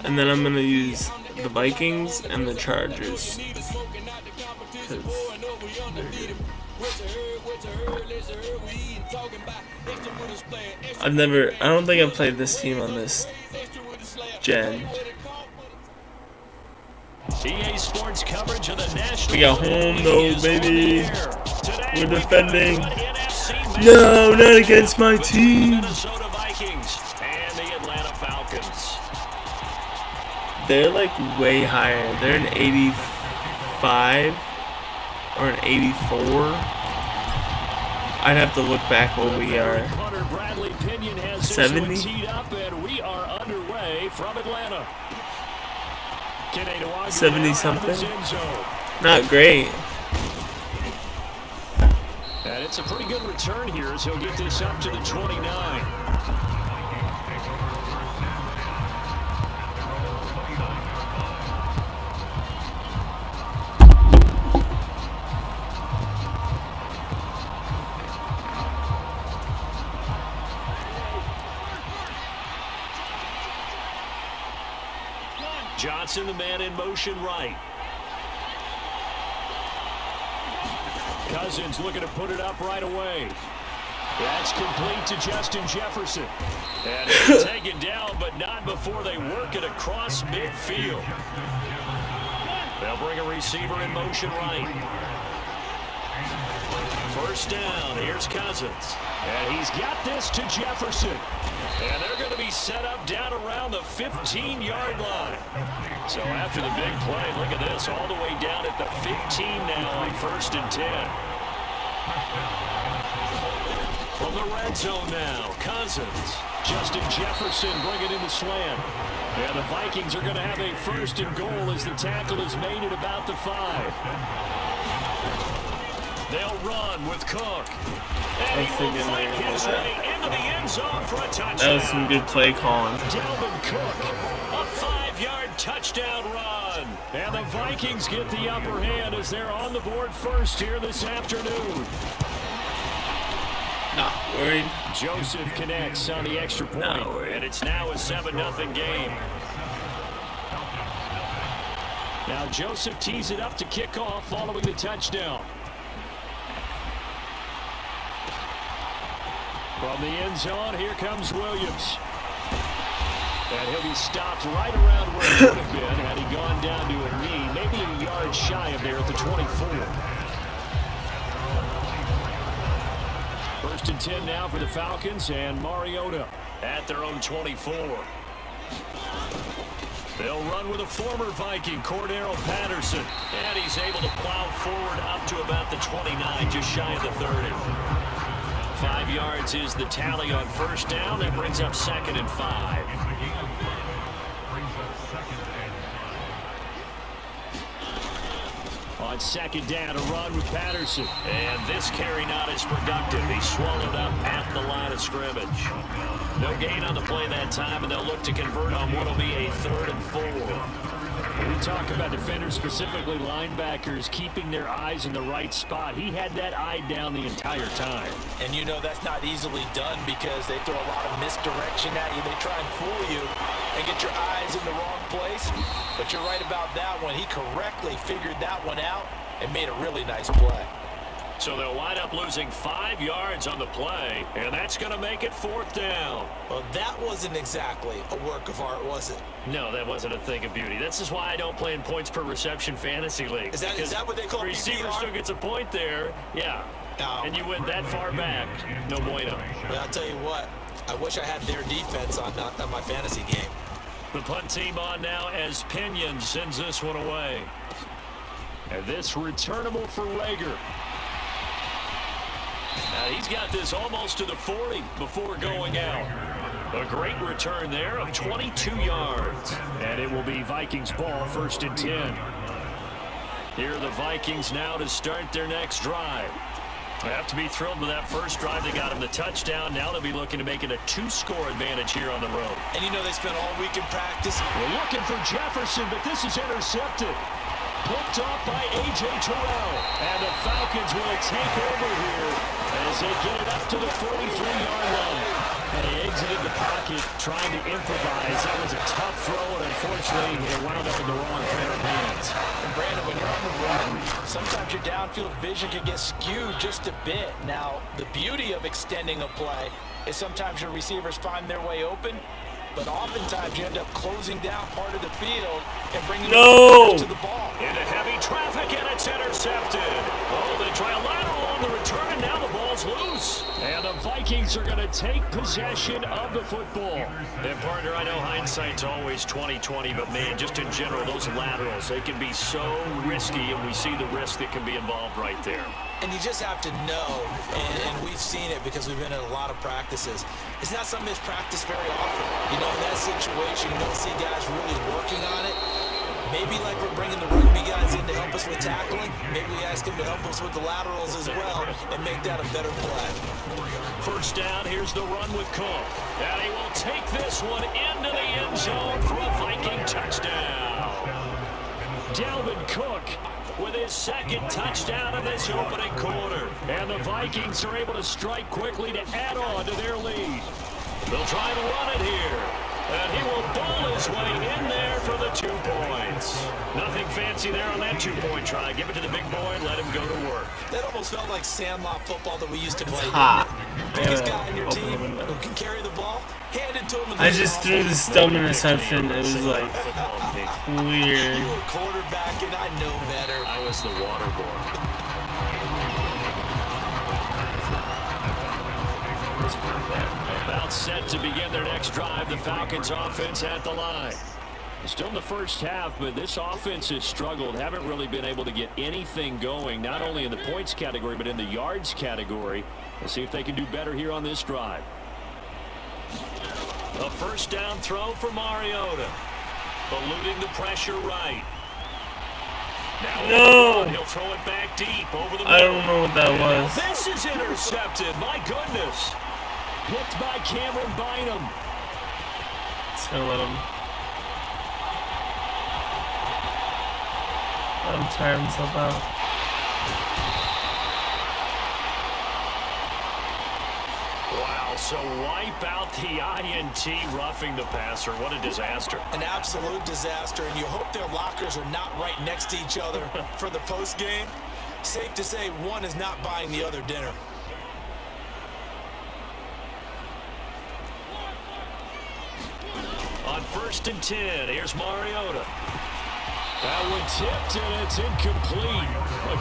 Speaker 2: And then I'm going to use the Vikings and the Chargers. I don't think I've played this team on this gen.
Speaker 4: EA Sports coverage of the national.
Speaker 2: We got home though, baby. We're defending. No, not against my team.
Speaker 4: Minnesota Vikings and the Atlanta Falcons.
Speaker 2: They're like way higher. They're an 85 or an 84. I'd have to look back what we are. 70.
Speaker 4: Teed up and we are underway from Atlanta.
Speaker 2: 70 something. Not great.
Speaker 4: And it's a pretty good return here as he'll get this up to the 29. Johnson, the man in motion right. Cousins looking to put it up right away. That's complete to Justin Jefferson. And he's taken down, but not before they work it across midfield. They'll bring a receiver in motion right. First down, here's Cousins. And he's got this to Jefferson. And they're going to be set up down around the 15-yard line. So after the big play, look at this, all the way down at the 15 now on 1st and 10. From the red zone now, Cousins. Justin Jefferson bringing in the slant. And the Vikings are going to have a 1st and goal as the tackle is made at about the 5. They'll run with Cook. And he will fight his way into the end zone for a touchdown.
Speaker 2: That was some good play calling.
Speaker 4: Dalvin Cook, a 5-yard touchdown run. And the Vikings get the upper hand as they're on the board first here this afternoon.
Speaker 2: Not worried.
Speaker 4: Joseph connects on the extra point. And it's now a 7-0 game. Now Joseph tees it up to kick off following the touchdown. From the end zone, here comes Williams. And he'll be stopped right around where he would have been had he gone down to a knee, maybe a yard shy of there at the 24. 1st and 10 now for the Falcons, and Mariota at their own 24. They'll run with a former Viking, Cordero Patterson. And he's able to plow forward up to about the 29, just shy of the 30. 5 yards is the tally on 1st down. That brings up 2nd and 5. On 2nd down, a run with Patterson. And this carry not as productive. He's swallowed up at the line of scrimmage. No gain on the play that time, and they'll look to convert on what will be a 3rd and 4. We talk about defenders, specifically linebackers, keeping their eyes in the right spot. He had that eye down the entire time.
Speaker 6: And you know that's not easily done because they throw a lot of misdirection at you. They try and fool you and get your eyes in the wrong place. But you're right about that one. He correctly figured that one out and made a really nice play.
Speaker 4: So they'll wind up losing 5 yards on the play, and that's going to make it 4th down.
Speaker 6: Well, that wasn't exactly a work of art, was it?
Speaker 4: No, that wasn't a thing of beauty. This is why I don't play in points per reception fantasy league.
Speaker 6: Is that what they call
Speaker 4: receiver
Speaker 6: PPR?
Speaker 4: still gets a point there, yeah.
Speaker 6: No.
Speaker 4: And you went that far back, no bueno.
Speaker 6: Well, I'll tell you what, I wish I had their defense on my fantasy game.
Speaker 4: The punt team on now as Pinion sends this one away. And this returnable for Rager. He's got this almost to the 40 before going out. A great return there of 22 yards. And it will be Vikings ball, 1st and 10. Here are the Vikings now to start their next drive. They have to be thrilled with that first drive. They got him the touchdown. Now they'll be looking to make it a 2-score advantage here on the road.
Speaker 6: And you know they spent all week in practice.
Speaker 4: We're looking for Jefferson, but this is intercepted. Picked up by A.J. Terrell. And the Falcons will take over here as they get it up to the 43-yard line. And he exited the pocket trying to improvise. That was a tough throw, and unfortunately, it wound up in the wrong pair of hands.
Speaker 7: And Brandon, when you're on the run, sometimes your downfield vision can get skewed just a bit. Now, the beauty of extending a play is sometimes your receivers find their way open, but oftentimes you end up closing down part of the field and bringing to the ball.
Speaker 4: Into heavy traffic, and it's intercepted. Oh, they try a lateral on the return, and now the ball's loose. And the Vikings are going to take possession of the football. And partner, I know hindsight's always 20/20, but man, just in general, those laterals, they can be so risky, and we see the risk that can be involved right there.
Speaker 6: And you just have to know, and we've seen it because we've been in a lot of practices. It's not something that's practiced very often. You know, in that situation, you don't see guys really working on it. Maybe like we're bringing the rugby guys in to help us with tackling. Maybe we ask them to help us with the laterals as well and make that a better play.
Speaker 4: First down, here's the run with Cook. And he will take this one into the end zone for a Viking touchdown. Dalvin Cook with his 2nd touchdown of this opening quarter. And the Vikings are able to strike quickly to add on to their lead. They'll try to run it here. And he will bowl his way in there for the 2 points. Nothing fancy there on that 2-point try. Give it to the big boy and let him go to work.
Speaker 6: That almost felt like sandlot football that we used to play.
Speaker 2: Yeah.
Speaker 6: Biggest guy on your team who can carry the ball, hand it to him.
Speaker 2: I just threw the dumb interception. It was like weird.
Speaker 6: You were quarterback, and I know better.
Speaker 4: I was the water boy. About set to begin their next drive. The Falcons offense at the line. Still in the first half, but this offense has struggled. Haven't really been able to get anything going, not only in the points category, but in the yards category. Let's see if they can do better here on this drive. A first down throw for Mariota. Eluding the pressure right. Now he'll throw it back deep over the middle.
Speaker 2: I don't know what that was.
Speaker 4: This is intercepted. My goodness. Picked by Cameron Bynum.
Speaker 2: It's gonna let him tire himself out.
Speaker 4: Wow, so wipe out the INT roughing the passer. What a disaster.
Speaker 6: An absolute disaster, and you hope their lockers are not right next to each other for the post game. Safe to say one is not buying the other dinner.
Speaker 4: On 1st and 10, here's Mariota. That one tipped, and it's incomplete.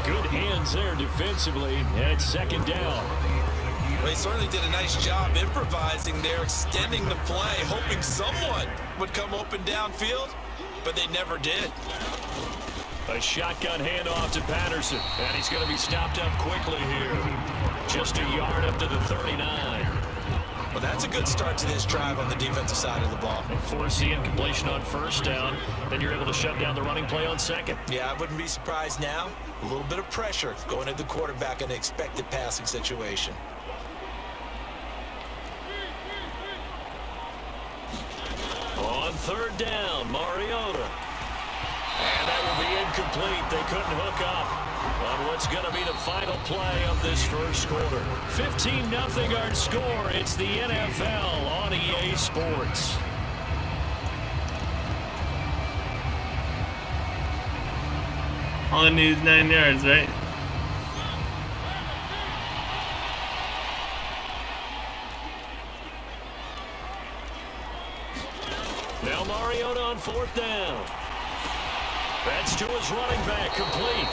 Speaker 4: Good hands there defensively, and it's 2nd down.
Speaker 6: Well, they certainly did a nice job improvising there, extending the play, hoping someone would come open downfield, but they never did.
Speaker 4: A shotgun handoff to Patterson, and he's going to be stopped up quickly here. Just a yard up to the 39.
Speaker 6: Well, that's a good start to this drive on the defensive side of the ball.
Speaker 4: And force the incompletion on 1st down, then you're able to shut down the running play on 2nd.
Speaker 6: Yeah, I wouldn't be surprised now. A little bit of pressure going at the quarterback in an expected passing situation.
Speaker 4: On 3rd down, Mariota. And that will be incomplete. They couldn't hook up on what's going to be the final play of this first quarter. 15-0 our score. It's the NFL on EA Sports.
Speaker 2: All I need is 9 yards, right?
Speaker 4: Now Mariota on 4th down. That's to his running back, complete.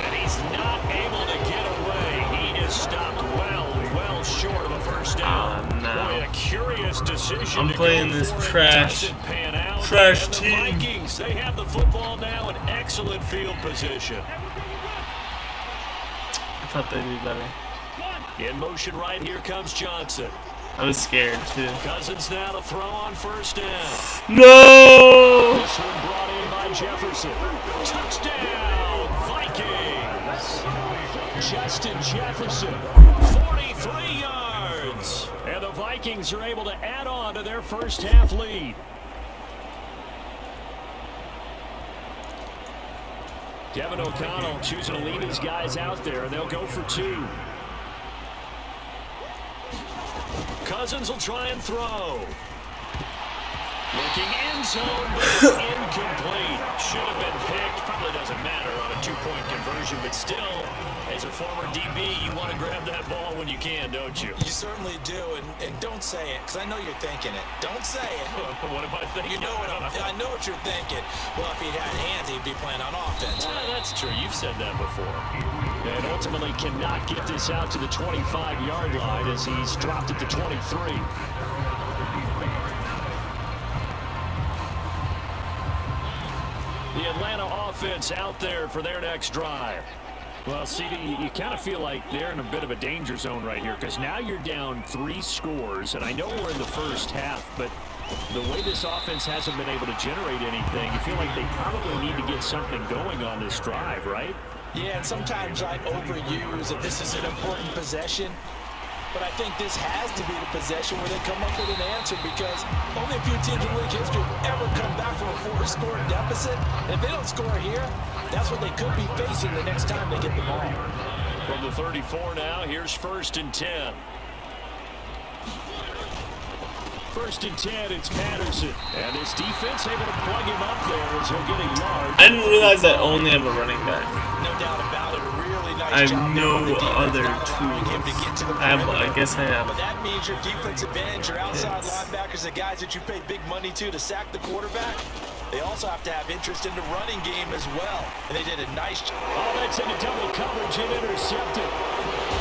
Speaker 4: And he's not able to get away. He is stopped well short of a first down.
Speaker 2: Oh, no.
Speaker 4: Boy, a curious decision.
Speaker 2: I'm playing this trash
Speaker 4: Trash
Speaker 2: team.
Speaker 4: The Vikings, they have the football now in excellent field position.
Speaker 2: thought they'd be better.
Speaker 4: In motion right, here comes Johnson.
Speaker 2: I was scared too.
Speaker 4: Cousins now to throw on first down.
Speaker 2: No!
Speaker 4: This one brought in by Jefferson. Touchdown, Vikings! Justin Jefferson, 43 yards. And the Vikings are able to add on to their first half lead. Kevin O'Connell choosing to leave his guys out there, and they'll go for 2. Cousins will try and throw. Looking end zone, but it's incomplete. Should have been picked. Probably doesn't matter on a 2-point conversion, but still, as a former DB, you want to grab that ball when you can, don't you?
Speaker 6: You certainly do, and don't say it, because I know you're thinking it. Don't say it.
Speaker 4: What am I thinking?
Speaker 6: You know what I know what you're thinking. Well, if he'd had hands, he'd be playing on offense.
Speaker 4: That's true. You've said that before. And ultimately cannot get this out to the 25-yard line as he's dropped it to 23. The Atlanta offense out there for their next drive. Well, CD, you kind of feel like they're in a bit of a danger zone right here because now you're down 3 scores, and I know we're in the first half, but the way this offense hasn't been able to generate anything, you feel like they probably need to get something going on this drive, right?
Speaker 6: Yeah, and sometimes I overuse that this is an important possession, but I think this has to be the possession where they come up with an answer because only a few teams in league history have ever come back from a 4-score deficit. And if they don't score here, that's what they could be facing the next time they get the ball.
Speaker 4: From the 34 now, here's 1st and 10. 1st and 10, it's Patterson. And his defense able to plug him up there as he'll get a yard.
Speaker 2: I didn't realize I only have a running back.
Speaker 6: No doubt about it. A really nice
Speaker 2: I have
Speaker 6: job
Speaker 2: no
Speaker 6: by the defense
Speaker 2: other
Speaker 6: not allowing him to
Speaker 2: tools.
Speaker 6: get to the
Speaker 2: I guess I have.
Speaker 6: But that means your defense advantage, your outside
Speaker 2: Yes.
Speaker 6: linebackers, the guys that you pay big money to sack the quarterback. They also have to have interest in the running game as well. And they did a nice job.
Speaker 4: Oh, that's into double coverage and intercepted.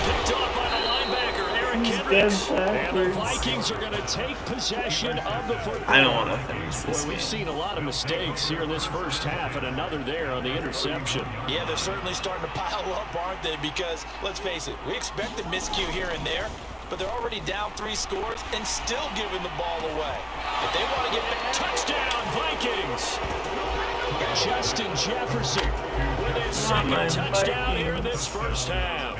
Speaker 4: Picked off by the linebacker, Eric Kendricks. And the Vikings are going to take possession of the football.
Speaker 2: I don't want to finish this
Speaker 4: Well, we've
Speaker 2: game.
Speaker 4: seen a lot of mistakes here in this first half, and another there on the interception.
Speaker 6: Yeah, they're certainly starting to pile up, aren't they? Because, let's face it, we expect a miscue here and there, but they're already down 3 scores and still giving the ball away. If they want to get back,
Speaker 4: Touchdown, Vikings! Justin Jefferson with his second touchdown here in this first half.